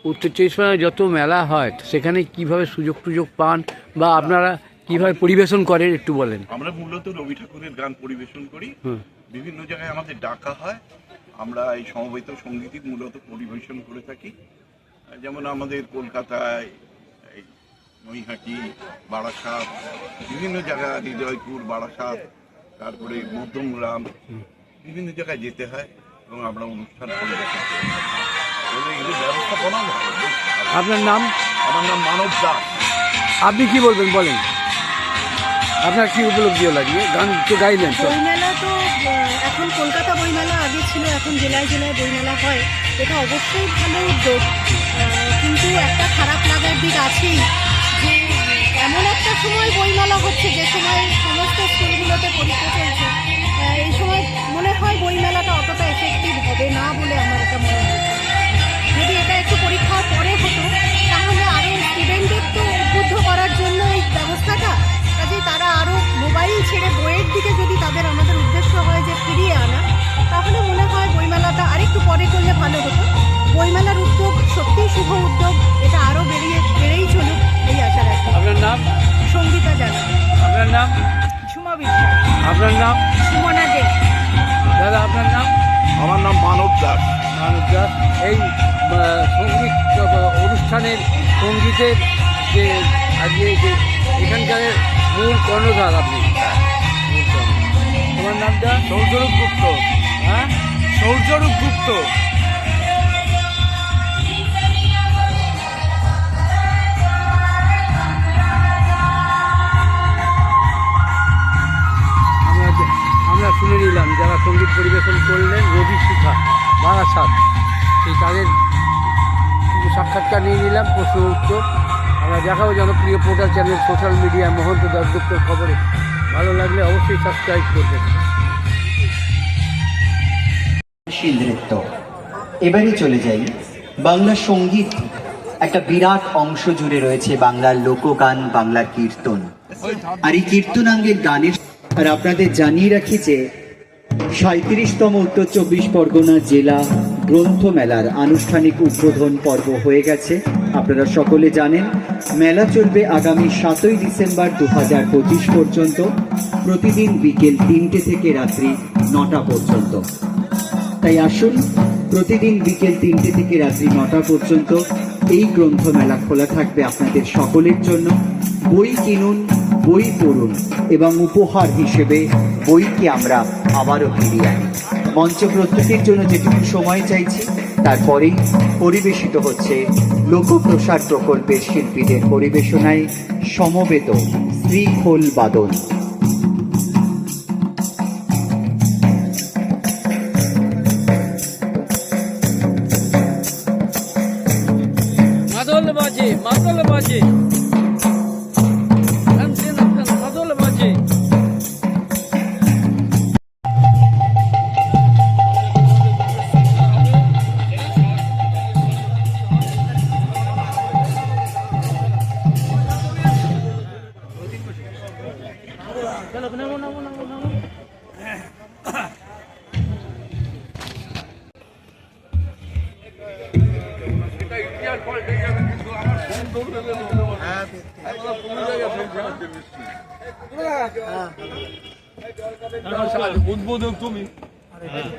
উত্তর চব্বিশ পরগনায় যত মেলা হয় সেখানে কিভাবে সুযোগ পান বা আপনারা কিভাবে পরিবেশন করেন একটু বলেন। আমরা মূলত রবি ঠাকুরের গান পরিবেশন করি, বিভিন্ন জায়গায় আমাদের ডাকা হয়, আমরা এই সমবেত সঙ্গীতই মূলত পরিবেশন করে থাকি। যেমন আমাদের কলকাতায় এই নৈহাটি, বারাসাত, বিভিন্ন জায়গায় হৃদয়পুর, বারাসাত, তারপরে মধ্যমগ্রাম, বিভিন্ন জায়গায় যেতে হয় এবং আমরা অনুষ্ঠান পরিবেশন করি। এগুলো ব্যবস্থাপনা ভালো, বেশ ভালো। আপনার নাম? আমার নাম মানব দাস। আপনি কি বলবেন বলেন, আপনার কি উপলব্ধি হলো আজকে? গান তো গাইলেন তো। বইমেলা তো এখন কলকাতা বইমেলা আগে ছিল, এখন জেলায় জেলায় বইমেলা হয়, এটা অবশ্যই ভালো উদ্যোগ। কিন্তু একটা খারাপ লাগার দিক আছেই যে এমন একটা সময় বইমেলা হচ্ছে যে সময় সমস্ত স্কুলগুলোতে পরীক্ষা চলছে, এই সময় মনে হয় বইমেলাটা অতটা এফেক্টিভ হবে না বলে আমার এটা মনে হচ্ছে। যদি এটা একটু পরীক্ষার পরে হতো তাহলে আরও স্টুডেন্টদের তো উদ্বুদ্ধ করার জন্য এই ব্যবস্থাটা, কাজেই তারা আরও মোবাইল ছেড়ে বইয়ের দিকে যদি তাদের আমাদের উদ্দেশ্য হয় যে ফিরিয়ে আনা, তাহলে মনে হয় বইমেলাটা আরেকটু পরে করলে ভালো হতো। বইমেলার উদ্যোগ সত্যিই শুভ উদ্যোগ, এটা আরও বেড়েই চলুক এই আশা রাখি। আপনার নাম? সঙ্গীতা জানা। আপনার নাম? সুমা বিশ্বাস। আপনার নাম? সুমনা দে। দাদা আপনার নাম? আমার নাম মানব দাস। মানব দাস। এই সঙ্গীত অনুষ্ঠানের সঙ্গীতের যে আজকে যে এখানকার মূল কর্ণধার আপনি, তোমার নামটা? সৌর্যরূপ গুপ্ত। হ্যাঁ, সৌর্যরূপ গুপ্ত। আমরা শুনে নিলাম যারা সঙ্গীত পরিবেশন করলেন, রবি শিখা, বারাসাত, সেই তাদের সাক্ষাৎকার নিয়ে নিলাম, প্রশ্ন উত্তর আমরা দেখাবো জনপ্রিয় portal channel social media Mohanta দাসগুপ্তর খবরে। ভালো লাগলে অবশ্যই সাবস্ক্রাইব করবেন। নৃত্য। এবারে চলে যাই বাংলা সঙ্গীত। একটা বিরাট অংশ জুড়ে রয়েছে বাংলার লোকগান, বাংলার কীর্তন, আর এই কীর্তনাঙ্গের গানের। আর আপনাদের জানিয়ে রাখি যে 37তম উত্তর চব্বিশ পরগনা জেলা গ্রন্থমেলার আনুষ্ঠানিক উদ্বোধন পর্ব হয়ে গেছে। আপনারা সকলে জানেন মেলা চলবে আগামী 7ই ডিসেম্বর 2025 পর্যন্ত, প্রতিদিন বিকেল 3টে থেকে রাত্রি 9টা পর্যন্ত। তাই আসুন, প্রতিদিন বিকেল 3টে থেকে রাত্রি 9টা পর্যন্ত এই গ্রন্থমেলা খোলা থাকবে আপনাদের সকলের জন্য। বই কিনুন, বই পড়ুন এবং উপহার হিসেবে বইকে আমরা আবারও ফিরিয়ে আনি। মঞ্চ প্রস্তুতির জন্য যেটুকু সময় চাইছি তারপরেই পরিবেশিত হচ্ছে লোকপ্রসার প্রকল্পের শিল্পীদের পরিবেশনায় সমবেত শ্রীখোল বাদন। মাদল বাজে, মাদল বাজে, মাদল বাজে।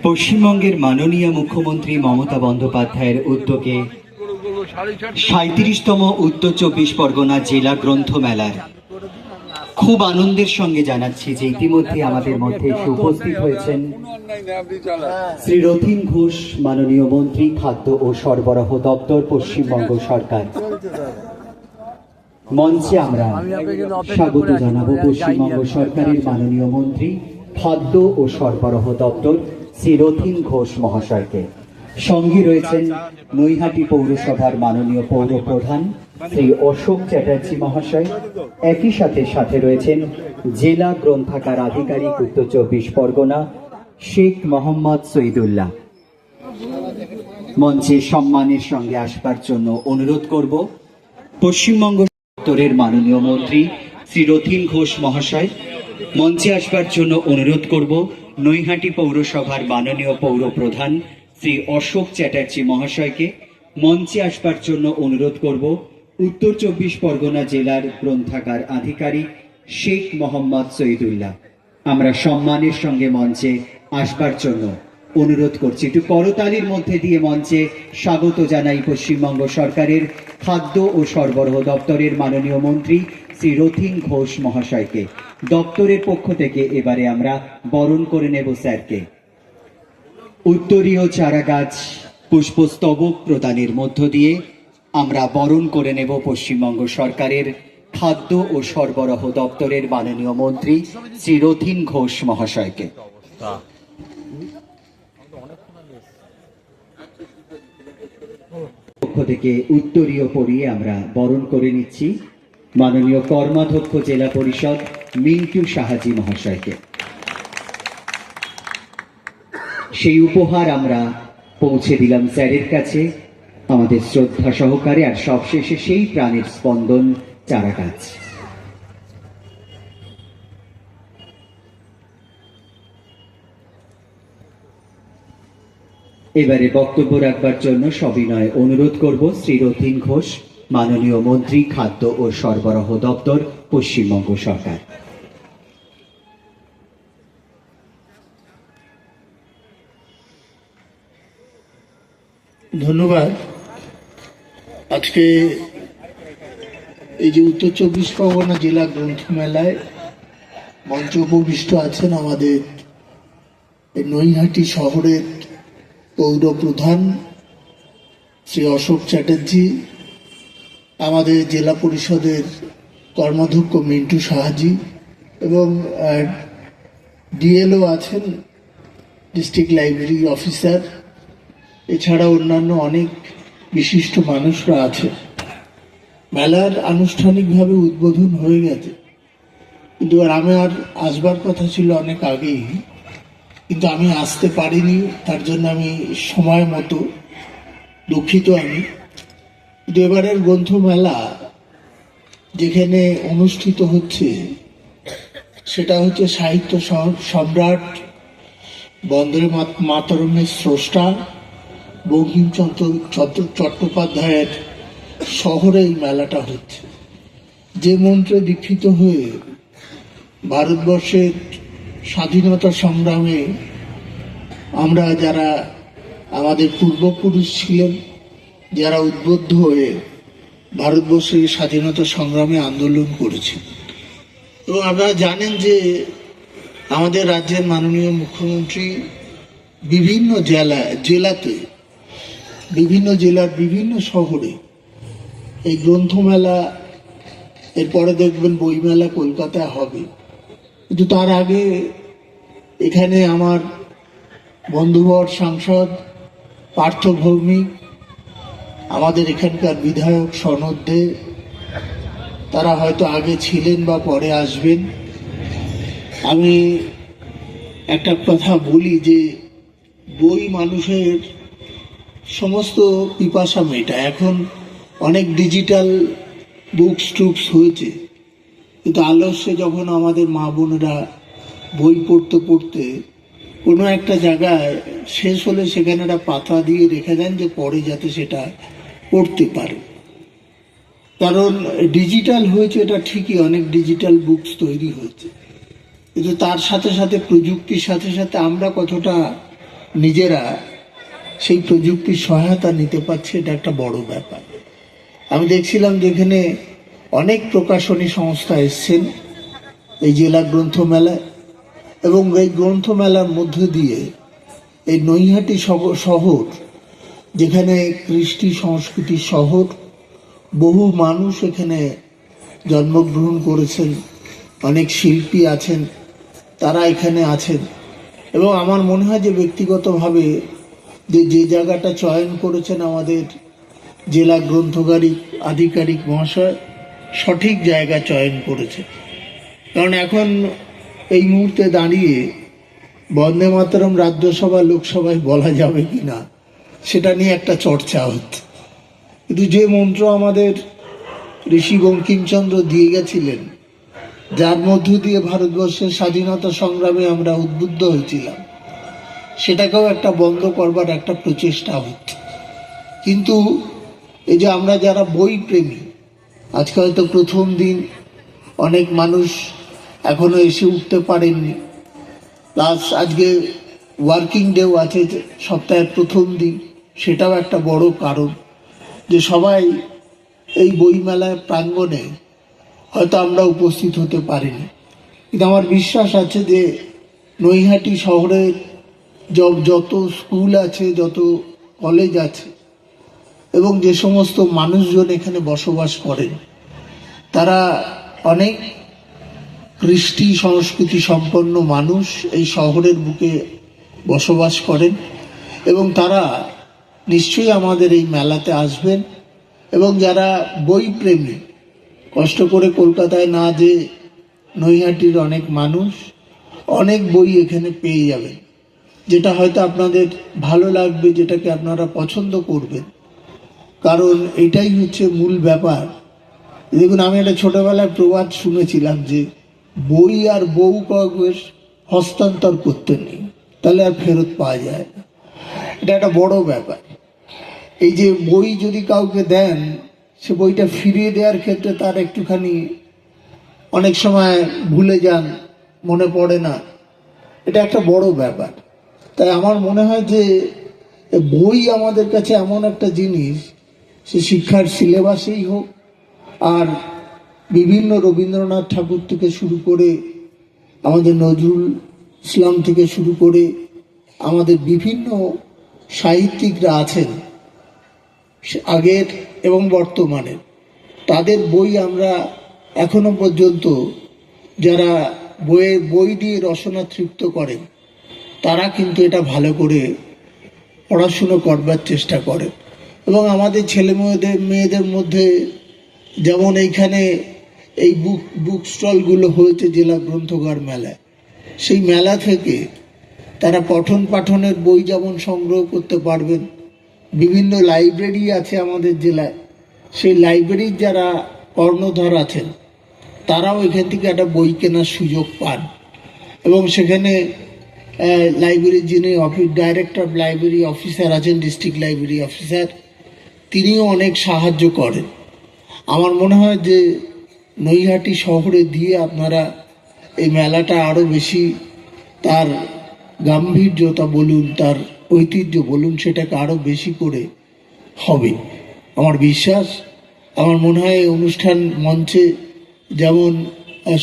পশ্চিমবঙ্গের মাননীয় মুখ্যমন্ত্রী মমতা বন্দ্যোপাধ্যায়ের উদ্যোগে 37তম উত্তর চব্বিশ পরগনা জেলা গ্রন্থমেলার খুব আনন্দের সঙ্গে জানাচ্ছি যে ইতিমধ্যে আমাদের মধ্যে এসে উপস্থিত হয়েছেন শ্রী রথীন ঘোষ, মাননীয় মন্ত্রী, খাদ্য ও সরবরাহ দপ্তর, পশ্চিমবঙ্গ সরকার। মঞ্চে আমরা স্বাগত জানাবো পশ্চিমবঙ্গ সরকারের মাননীয় মন্ত্রী, খাদ্য ও সরবরাহ দপ্তর শ্রী রথীন ঘোষ মহাশয়কে। সঙ্গে রয়েছেন নৈহাটি পৌরসভার মাননীয় পৌর প্রধান শ্রী অশোক চ্যাটার্জি মহাশয়। একই সাথে রয়েছেন জেলা গ্রন্থাগার আধিকারিক উত্তর চব্বিশ পরগনা শেখ মোহাম্মদ শহীদুল্লাহ। মঞ্চে সম্মানের সঙ্গে আসবার জন্য অনুরোধ করব পশ্চিমবঙ্গ দপ্তরের মাননীয় মন্ত্রী শ্রী রথীন ঘোষ মহাশয়। মঞ্চে আসবার জন্য অনুরোধ করব নৈহাটি পৌরসভার মাননীয় পৌর প্রধান শ্রী অশোক চ্যাটার্জি মহাশয়কে। মঞ্চে আসবার জন্য অনুরোধ করব উত্তর 24 পরগনা জেলার গ্রন্থাগার আধিকারিক শেখ মোহাম্মদ শহীদুল্লাহ। আমরা সম্মানের সঙ্গে মঞ্চে আসবার জন্য অনুরোধ করছি। একটু করতালির মধ্যে দিয়ে মঞ্চে স্বাগত জানাই পশ্চিমবঙ্গ সরকারের খাদ্য ও সরবরাহ দপ্তরের মাননীয় মন্ত্রী শ্রী রথীন ঘোষ মহাশয়কে। দপ্তরের পক্ষ থেকে এবারে আমরা বরণ করে নেব স্যারকে। উত্তরীয় চারাগাছ পুষ্পস্তবক প্রদানের মধ্য দিয়ে আমরা বরণ করে নেব পশ্চিমবঙ্গ সরকারের খাদ্য ও সরবরাহ দপ্তরের মাননীয় মন্ত্রী শ্রী রথীন ঘোষ মহাশয়কে। পক্ষ থেকে উত্তরীয় পরিয়ে আমরা বরণ করে নিচ্ছি মাননীয় কর্মাধ্যক্ষ জেলা পরিষদ মিন্টু সাহাজি মহাশয়কে। সেই উপহার আমরা পৌঁছে দিলাম স্যারের কাছে আমাদের শ্রদ্ধা সহকারে। আর সবশেষে সেই প্রাণের স্পন্দন চারাগাছ। এবারে বক্তব্য রাখবার জন্য সবিনয় অনুরোধ করব শ্রী রথীন ঘোষ, মাননীয় মন্ত্রী, খাদ্য ও সরবরাহ দপ্তর, পশ্চিমবঙ্গ সরকার। ধন্যবাদ। আজকে এই যে উত্তর 24 পরগনা জেলা গ্রন্থমেলায় মঞ্চ উপবিষ্ট আছেন আমাদের নৈহাটি শহরের পৌর প্রধান শ্রী অশোক চ্যাটার্জি, আমাদের জেলা পরিষদের কর্মাধ্যক্ষ মিন্টু সাহাজি এবং ডিএলও আছেন, ডিস্ট্রিক্ট লাইব্রেরি অফিসার, এছাড়া অন্যান্য অনেক বিশিষ্ট মানুষরা আছে। মেলার আনুষ্ঠানিকভাবে উদ্বোধন হয়ে গেছে, কিন্তু আমার আসবার কথা ছিল অনেক আগেই, কিন্তু আমি আসতে পারিনি। তার জন্য আমি সময় মতো দুঃখিত আমি। কিন্তু এবারের গ্রন্থমেলা যেখানে অনুষ্ঠিত হচ্ছে সেটা হচ্ছে সাহিত্য সম্রাট বন্দে মাতরমের স্রষ্টা বঙ্কিমচন্দ্র চট্টোপাধ্যায়ের শহরে এই মেলাটা হচ্ছে। যে মন্ত্রে দীক্ষিত হয়ে ভারতবর্ষের স্বাধীনতা সংগ্রামে আমরা যারা আমাদের পূর্বপুরুষ ছিলেন, যারা উদ্বুদ্ধ হয়ে ভারতবর্ষের স্বাধীনতা সংগ্রামে আন্দোলন করেছেন, এবং আপনারা জানেন যে আমাদের রাজ্যের মাননীয় মুখ্যমন্ত্রী বিভিন্ন জেলাতে বিভিন্ন জেলার বিভিন্ন শহরে এই গ্রন্থমেলা, এরপরে দেখবেন বইমেলা কলকাতায় হবে। কিন্তু তার আগে এখানে আমার বন্ধুবর সাংসদ পার্থ ভৌমিক, আমাদের এখানকার বিধায়ক সনদ দে, তারা হয়তো আগে ছিলেন বা পরে আসবেন। আমি একটা কথা বলি যে বই মানুষের সমস্ত পিপাসা মেটায়। এখন অনেক ডিজিটাল বুকস টুকস হয়েছে, কিন্তু আলস্যে যখন আমাদের মা বোনেরা বই পড়তে পড়তে কোনো একটা জায়গায় শেষ হলে সেখানে একটা পাতা দিয়ে রেখে দেন যে পরে যাতে সেটা পড়তে পারে। কারণ ডিজিটাল হয়েছে এটা ঠিকই, অনেক ডিজিটাল বুকস তৈরি হয়েছে, কিন্তু তার সাথে সাথে প্রযুক্তির সাথে সাথে আমরা কতটা নিজেরা সেই প্রযুক্তির সহায়তা নিতে পারছি, এটা একটা বড় ব্যাপার। আমি দেখছিলাম যেখানে অনেক প্রকাশনী সংস্থা এসছেন এই জেলা গ্রন্থমেলায়, এবং এই গ্রন্থমেলার মধ্য দিয়ে এই নৈহাটি শহর, যেখানে কৃষ্টি সংস্কৃতির শহর, বহু মানুষ এখানে জন্মগ্রহণ করেছেন, অনেক শিল্পী আছেন, তারা এখানে আছেন। এবং আমার মনে হয় যে ব্যক্তিগতভাবে যে জায়গাটা চয়ন করেছেন আমাদের জেলা গ্রন্থগারিক আধিকারিক মহাশয়, সঠিক জায়গা চয়ন করেছে। কারণ এখন এই মুহূর্তে দাঁড়িয়ে বন্দে মাতরম রাজ্যসভা লোকসভায় বলা যাবে কি না সেটা নিয়ে একটা চর্চা হচ্ছে, কিন্তু যে মন্ত্র আমাদের ঋষি বঙ্কিমচন্দ্র দিয়ে গেছিলেন যার মধ্য দিয়ে ভারতবর্ষের স্বাধীনতা সংগ্রামে আমরা উদ্বুদ্ধ হয়েছিলাম, সেটাকেও একটা বন্ধ করবার একটা প্রচেষ্টা হচ্ছে। কিন্তু এই যে আমরা যারা বই প্রেমী, আজকে হয়তো প্রথম দিন, অনেক মানুষ এখনো এসে উঠতে পারেননি, প্লাস আজকে ওয়ার্কিং ডেও আছে, সপ্তাহের প্রথম দিন, সেটাও একটা বড় কারণ যে সবাই এই বইমেলায় প্রাঙ্গণে হয়তো আমরা উপস্থিত হতে পারিনি। কিন্তু আমার বিশ্বাস আছে যে নৈহাটি শহরের যত স্কুল আছে, যত কলেজ আছে, এবং যে সমস্ত মানুষজন এখানে বসবাস করেন, তারা অনেক কৃষ্টি সংস্কৃতি সম্পন্ন মানুষ এই শহরের বুকে বসবাস করেন, এবং তারা নিশ্চয়ই আমাদের এই মেলাতে আসবেন। এবং যারা বই প্রেমী, কষ্ট করে কলকাতায় না যে নৈহাটির অনেক মানুষ অনেক বই এখানে পেয়ে যাবেন, যেটা হয়তো আপনাদের ভালো লাগবে, যেটাকে আপনারা পছন্দ করবেন। কারণ এটাই হচ্ছে মূল ব্যাপার। দেখুন, আমি একটা ছোটবেলায় প্রবাদ শুনেছিলাম যে বই আর বউ কাউকে হস্তান্তর করতে নেই, তাহলে আর ফেরত পাওয়া যায় না। এটা একটা বড় ব্যাপার। এই যে বই যদি কাউকে দেন, সে বইটা ফিরিয়ে দেওয়ার ক্ষেত্রে তার একটুখানি অনেক সময় ভুলে যান, মনে পড়ে না, এটা একটা বড় ব্যাপার। তাই আমার মনে হয় যে বই আমাদের কাছে এমন একটা জিনিস, সে শিক্ষার সিলেবাসেই হোক, আর বিভিন্ন রবীন্দ্রনাথ ঠাকুর থেকে শুরু করে, আমাদের নজরুল ইসলাম থেকে শুরু করে, আমাদের বিভিন্ন সাহিত্যিকরা আছেন আগের এবং বর্তমানের, তাদের বই আমরা এখনো পর্যন্ত, যারা বই দিয়ে রসনা তৃপ্ত করেন, তারা কিন্তু এটা ভালো করে পড়াশুনো করবার চেষ্টা করে। এবং আমাদের ছেলে মেয়েদের মধ্যে যেমন এইখানে এই বুক স্টলগুলো হয়েছে জেলা গ্রন্থগার মেলায়, সেই মেলা থেকে তারা পঠন পাঠনের বই যেমন সংগ্রহ করতে পারবেন। বিভিন্ন লাইব্রেরি আছে আমাদের জেলায়, সেই লাইব্রেরির যারা কর্ণধর আছেন, তারাও এখান থেকে একটা বই কেনার সুযোগ পান। এবং সেখানে লাইব্রেরির যিনি ডাইরেক্টর অফ লাইব্রেরি অফিসার আছেন, ডিস্ট্রিক্ট লাইব্রেরি অফিসার, তিনিও অনেক সাহায্য করেন। আমার মনে হয় যে নৈহাটি শহরে দিয়ে আপনারা এই মেলাটা আরও বেশি, তার গাম্ভীর্যতা বলুন, তার ঐতিহ্য বলুন, সেটাকে আরও বেশি করে হবে আমার বিশ্বাস। আমার মনে হয় এই অনুষ্ঠান মঞ্চে যেমন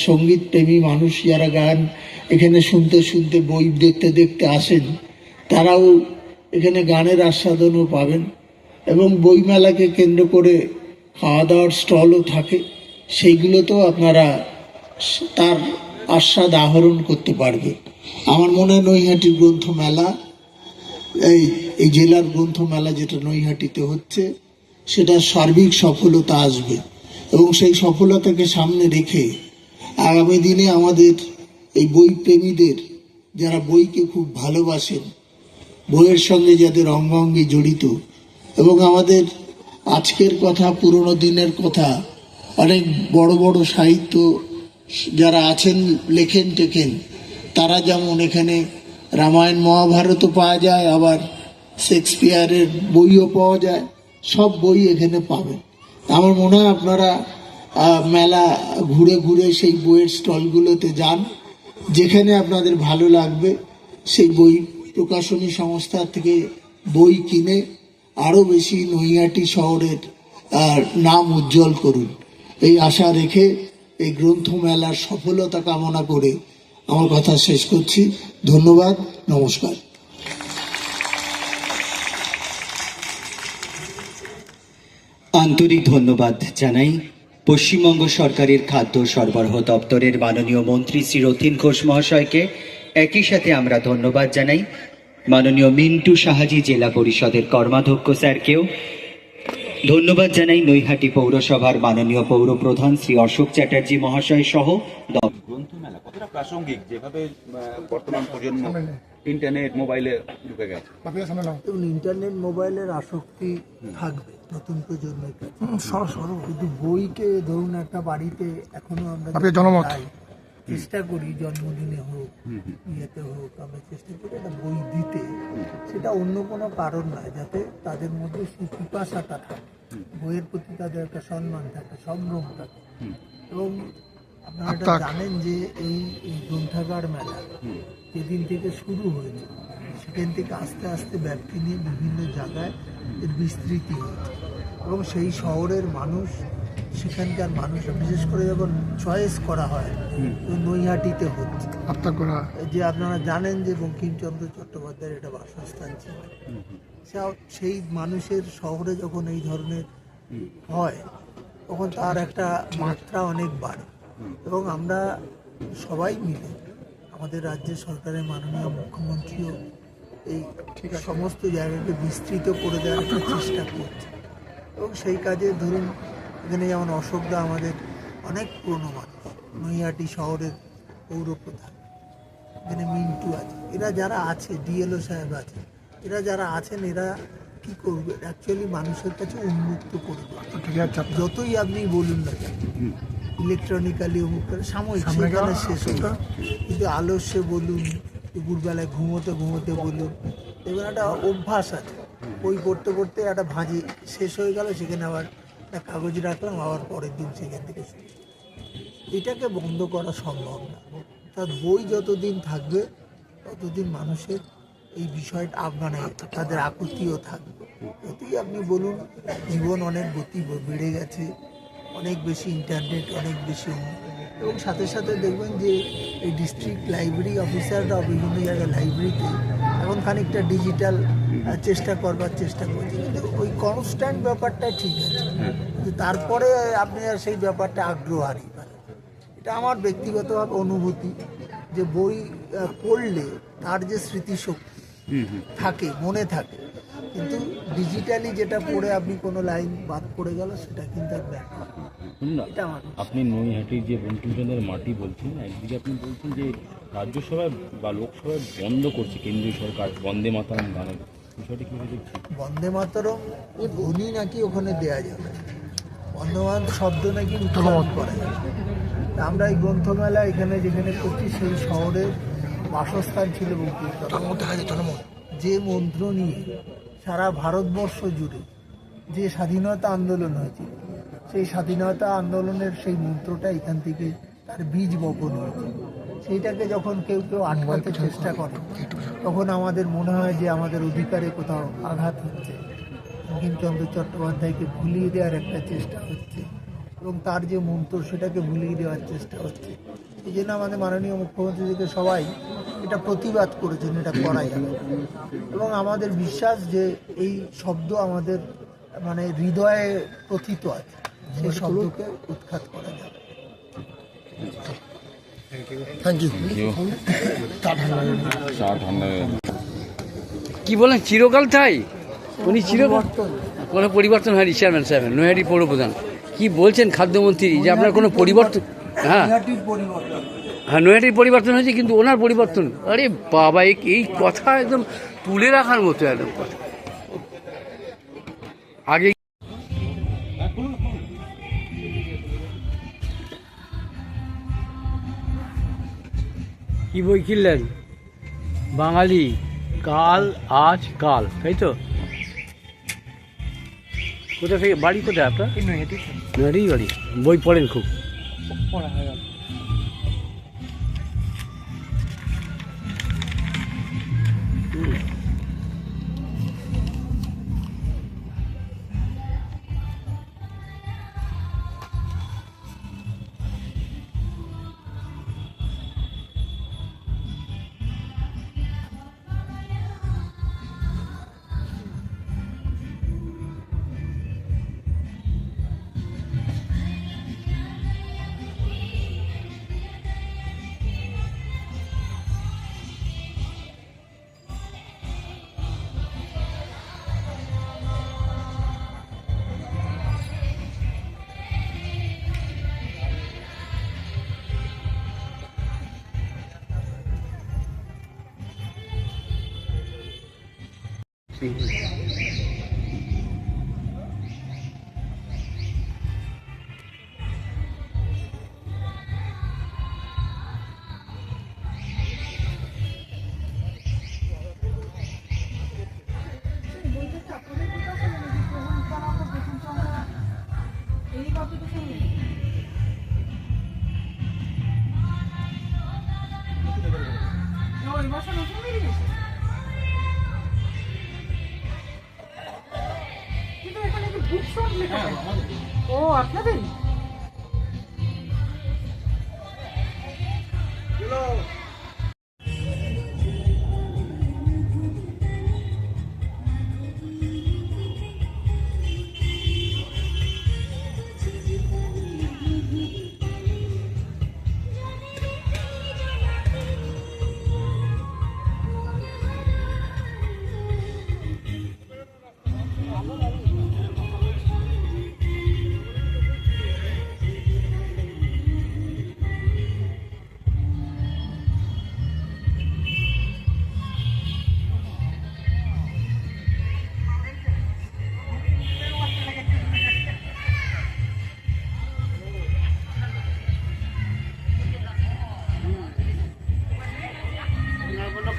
সঙ্গীত প্রেমী মানুষ যারা গান এখানে শুনতে শুনতে, বই দেখতে দেখতে আসেন, তারাও এখানে গানের আস্বাদনও পাবেন। এবং বইমেলাকে কেন্দ্র করে খাওয়া দাওয়ার স্টলও থাকে, সেইগুলোতেও আপনারা তার আস্বাদ আহরণ করতে পারবে। আমার মনে হয় নৈহাটির গ্রন্থমেলা, এই জেলার গ্রন্থমেলা যেটা নৈহাটিতে হচ্ছে, সেটা সার্বিক সফলতা আসবে। এবং সেই সফলতাকে সামনে রেখে আগামী দিনে আমাদের এই বই প্রেমীদের, যারা বইকে খুব ভালোবাসেন, বইয়ের সঙ্গে যাদের অঙ্গাঙ্গি জড়িত, এবং আমাদের আজকের কথা, পুরনো দিনের কথা, অনেক বড় বড় সাহিত্য যারা আছেন, লেখেন টেকেন, তারা যেমন এখানে রামায়ণ মহাভারতও পাওয়া যায়, আবার শেক্সপিয়ারের বইও পাওয়া যায়, সব বই এখানে পাবেন। আমার মনে হয় আপনারা মেলা ঘুরে ঘুরে সেই বইয়ের স্টলগুলোতে যান, যেখানে আপনাদের ভালো লাগবে সেই বই প্রকাশনী সংস্থা থেকে বই কিনে আরও বেশি নৈহাটি শহরের নাম উজ্জ্বল করুন, এই আশা রেখে এই গ্রন্থমেলার সফলতা কামনা করে আমার কথা শেষ করছি। ধন্যবাদ, নমস্কার। আন্তরিক ধন্যবাদ জানাই পশ্চিমবঙ্গ সরকারের খাদ্য সরবরাহ দপ্তরের মাননীয় মন্ত্রী শ্রী রথীন ঘোষ মহাশয়কে। একই সাথে আমরা ধন্যবাদ জানাই মাননীয় মিন্টু সাহাজি জেলা পরিষদের কর্মাধ্যক্ষ স্যারকেও। ধন্যবাদ জানাই নৈহাটি পৌরসভার মাননীয় পৌর প্রধান শ্রী অশোক চ্যাটার্জি মহাশয় সহ গ্রন্থমেলা কতটা প্রাসঙ্গিক, যেভাবে বর্তমান প্রজন্ম ইন্টারনেট মোবাইলে ঢুকে গেছে। এবং ইন্টারনেট মোবাইলের আসক্তি থাকবে নতুন প্রজন্মের কাছে। কিন্তু বইকে ধরুন একটা বাড়িতে এখনো আমরা যাই, চেষ্টা করি জন্মদিনে হোক ইয়েতে হোক, আমরা চেষ্টা করি একটা বই দিতে, সেটা অন্য কোনো কারণ নয়, যাতে তাদের মধ্যে সেই পিপাসাটা থাকে, বইয়ের প্রতি তাদের একটা সম্মান থাকে, সম্ভ্রম থাকে। এবং আপনারা এটা জানেন যে এই গ্রন্থাগার মেলা যেদিন থেকে শুরু হয়েছে সেখান থেকে আস্তে আস্তে ব্যাপ্তি নিয়ে বিভিন্ন জায়গায় এর বিস্তৃতি হয়েছে। এবং সেই শহরের মানুষ, সেখানকার মানুষরা বিশেষ করে যখন চয়েস করা হয়, নৈহাটিতে হচ্ছে যে আপনারা জানেন যে বঙ্কিমচন্দ্র চট্টোপাধ্যায়ের এটা বাসস্থান ছিল, সেই মানুষের শহরে যখন এই ধরনের হয় তখন তার একটা মাত্রা অনেক বাড়ে। এবং আমরা সবাই মিলে আমাদের রাজ্যের সরকারের মাননীয় মুখ্যমন্ত্রীও এই সমস্ত জায়গাকে বিস্তৃত করে দেওয়ার একটা চেষ্টা করছে। এবং সেই কাজে ধরুন এখানে যেমন অশোকদা আমাদের অনেক পুরনো মানুষ, নৈহাটি শহরের পৌরপ্রধান, এখানে মিন্টু আছে, এরা যারা আছে, ডিএলও সাহেব আছে, এরা যারা আছেন, এরা কি করবে অ্যাকচুয়ালি মানুষের কাছে উন্মুক্ত করে দেবে। যতই আপনি বলুন না কেন ইলেকট্রনিক্যালি অমুক করে সাময়িক সেখানে শেষ হলো, কিন্তু আলস্যে বলুন, দুপুরবেলায় ঘুমোতে ঘুমোতে বলুন, এবার একটা অভ্যাস আছে, বই পড়তে পড়তে একটা ভাঁজি শেষ হয়ে গেল, সেখানে আবার একটা কাগজ রাখলাম, আবার পরের দিন সেখান থেকে শুরু। এটাকে বন্ধ করা সম্ভব না। তার বই যতদিন থাকবে ততদিন মানুষের এই বিষয়টা মানে তাদের আকুতিও থাকবে। যতই আপনি বলুন জীবন অনেক গতি বেড়ে গেছে, অনেক বেশি ইন্টারনেট, অনেক বেশি, এবং সাথে সাথে দেখবেন যে এই ডিস্ট্রিক্ট লাইব্রেরি অফিসাররা বিভিন্ন জায়গায় লাইব্রেরিতে এখন খানিকটা ডিজিটাল চেষ্টা করবার চেষ্টা করছে, কিন্তু ওই কনস্ট্যান্ট ব্যাপারটা ঠিক আছে, কিন্তু তারপরে আপনি আর সেই ব্যাপারটা আগ্রহ হারিয়ে পারেন। এটা আমার ব্যক্তিগতভাবে অনুভূতি যে বই পড়লে তার যে স্মৃতিশক্তি থাকে, মনে থাকে, কিন্তু ডিজিটালি যেটা পড়ে আপনি কোনো লাইন বাদ পড়ে গেল সেটা কিন্তু আর ব্যাখ্যা। আপনি নৈহাটির যে বঙ্কিমচন্দ্রের মাটি বলছেন, একদিকে আপনি বলছেন যে রাজ্যসভায় বা লোকসভায় বন্ধ করছে কেন্দ্রীয় সরকার বন্দে মাতরম গানের বিষয়টি কীভাবে দেখছেন? বন্দে মাতরম ধ্বনি নাকি ওখানে দেয়া যাবে, বন্দে মাতরম শব্দ নাকি উচ্চারণ করা যাবে। আমরা এই গ্রন্থমেলা এখানে যেখানে করছি সেই শহরের বাসস্থান ছিল বঙ্কিমচন্দ্র, যে মন্ত্র নিয়ে সারা ভারতবর্ষ জুড়ে যে স্বাধীনতা আন্দোলন হয়েছিল, সেই স্বাধীনতা আন্দোলনের সেই মন্ত্রটা এখান থেকে তার বীজ বপন হয়েছে। সেইটাকে যখন কেউ কেউ আটকাতে চেষ্টা করে তখন আমাদের মনে হয় যে আমাদের অধিকারে কোথাও আঘাত হচ্ছে, বঙ্কিমচন্দ্র চট্টোপাধ্যায়কে ভুলিয়ে দেওয়ার একটা চেষ্টা হচ্ছে, এবং তার যে মন্ত্র সেটাকে ভুলিয়ে দেওয়ার চেষ্টা হচ্ছে। এই জন্য আমাদের মাননীয় মুখ্যমন্ত্রী থেকে সবাই এটা প্রতিবাদ করেছেন, এটা করা যাবে। এবং আমাদের বিশ্বাস যে এই শব্দ আমাদের মানে হৃদয়ে প্রথিত আছে, সেই শব্দকে উৎখাত করা যাবে। কি বলেন, চিরকাল তাই? উনি চিরকাল কোনো পরিবর্তন হয়নি। চেয়ারম্যান সাহেব, নৈহাটি পৌরপ্রধান, কি বলছেন খাদ্যমন্ত্রী যে আপনার কোনো পরিবর্তন? হ্যাঁ হ্যাঁ, নৈহাটির পরিবর্তন হয়েছে, কিন্তু ওনার পরিবর্তন, আরে বাবা, এই কথা একদম তুলে রাখার মতো একদম কথা। আগে কি বই কিনলেন? বাঙালি, কাল আজ কাল, তাই তো? কোথা থেকে বাড়ি, কোথায় আপনার? নৈহাটি বাড়ি। বই পড়েন খুব? পড়া হয়। ও আপনাদের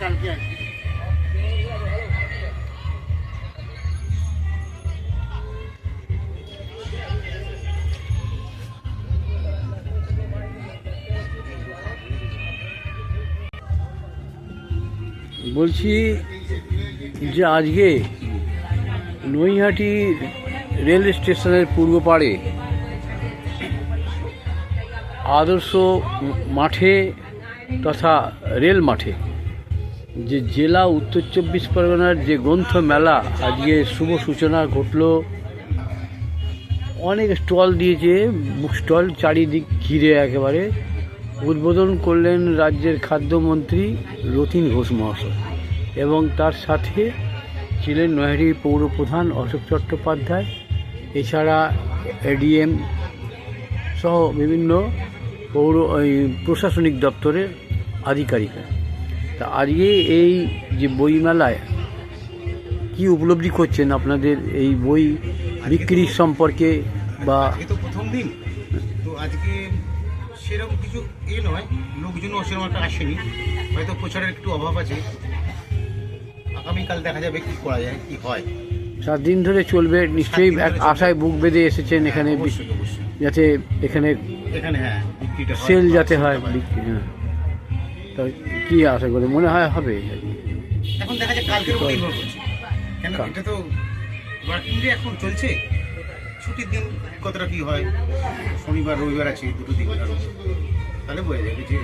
কালকে আসবে। বলছি যে আজকে নৈহাটি রেল স্টেশনের পূর্ব পাড়ে আদর্শ মাঠে তথা রেল মাঠে যে জেলা উত্তর চব্বিশ পরগনার যে গ্রন্থ মেলা আজকে শুভ সূচনা ঘটল। অনেক স্টল দিয়েছে, বুক স্টল চারিদিক ঘিরে একেবারে। উদ্বোধন করলেন রাজ্যের খাদ্যমন্ত্রী রতিন ঘোষ মহাশয় এবং তার সাথে ছিলেন নৈহাটির পৌরপ্রধান অশোক চট্টোপাধ্যায়, এছাড়া এডিএম সহ বিভিন্ন প্রশাসনিক দপ্তরের আধিকারিকরা। তা আজকে এই যে বইমেলায় কি উপলব্ধি করছেন আপনাদের এই বই বিক্রির সম্পর্কে? বা আজকে তো প্রথম দিন, তো আজকে সেরকম কিছু নয়, লোকজনও সেরকম একটা আসেনি, হয়তো প্রচারের একটু অভাব আছে। আগামীকাল দেখা যাবে কি করা যায়, কি হয়। 7 দিন ধরে চলবে নিশ্চয়ই, এক আশায় বুক বেঁধে এসেছেন এখানে, যাতে এখানে হ্যাঁ বিক্রিটা সেল যাতে হয় বিক্রি। হ্যাঁ, তা কী আশা করে মনে হয় হবে? এখন দেখা যায় কালকের উপর নির্ভর করছে, কেন এটা তো ওয়ার্কিং ডে এখন চলছে, ছুটির দিন কতটা কি হয়, শনিবার রবিবার আছে, দুটো দিন তাহলে বোঝা যাবে যে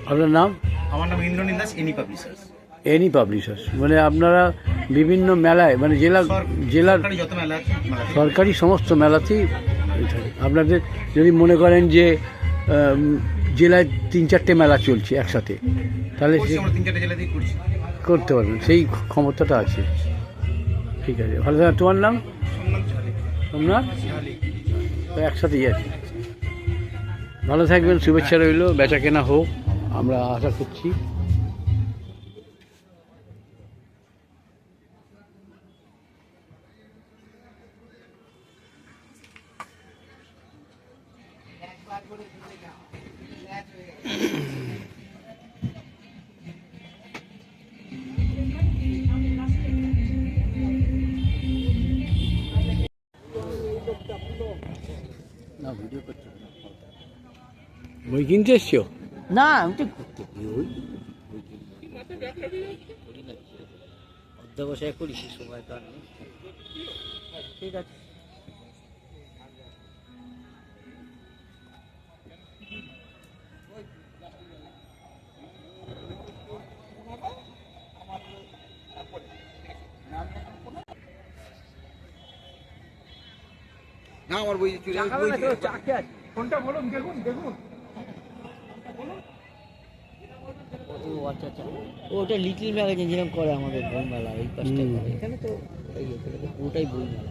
আপনার নাম? আমার নাম Indranil Das, any publishers. Any publishers মানে আপনারা বিভিন্ন মেলায়, মানে জেলার যত মেলা আছে, সরকারি সমস্ত মেলাতেই থাকে। আপনাদের যদি মনে করেন যে জেলায় 3-4টে মেলা চলছে একসাথে, তাহলে আমরা 3-4টে জেলাতেই করছি, করতে পারবেন, সেই ক্ষমতাটা আছে। ঠিক আছে, ভালো থাকবেন। তোমার নাম? সোমনাথ। তো একসাথেই আছে। ভালো থাকবেন, শুভেচ্ছা রইল, বেচা কেনা হোক আমরা আশা করছি। বই কিনতে এসছো? না, আমি তো ঘুরতে ওই অধ্যবসায় করি, সে সময় তো আর নেই। ঠিক আছে। না আমার বই কোনটা বলুন, দেখুন দেখুন। ও আচ্ছা আচ্ছা, ওটা লিটল ম্যাগাজিন যেরকম করে আমাদের বইমেলা, এই কাজটা করে। এখানে তো পুরোটাই বইমেলা।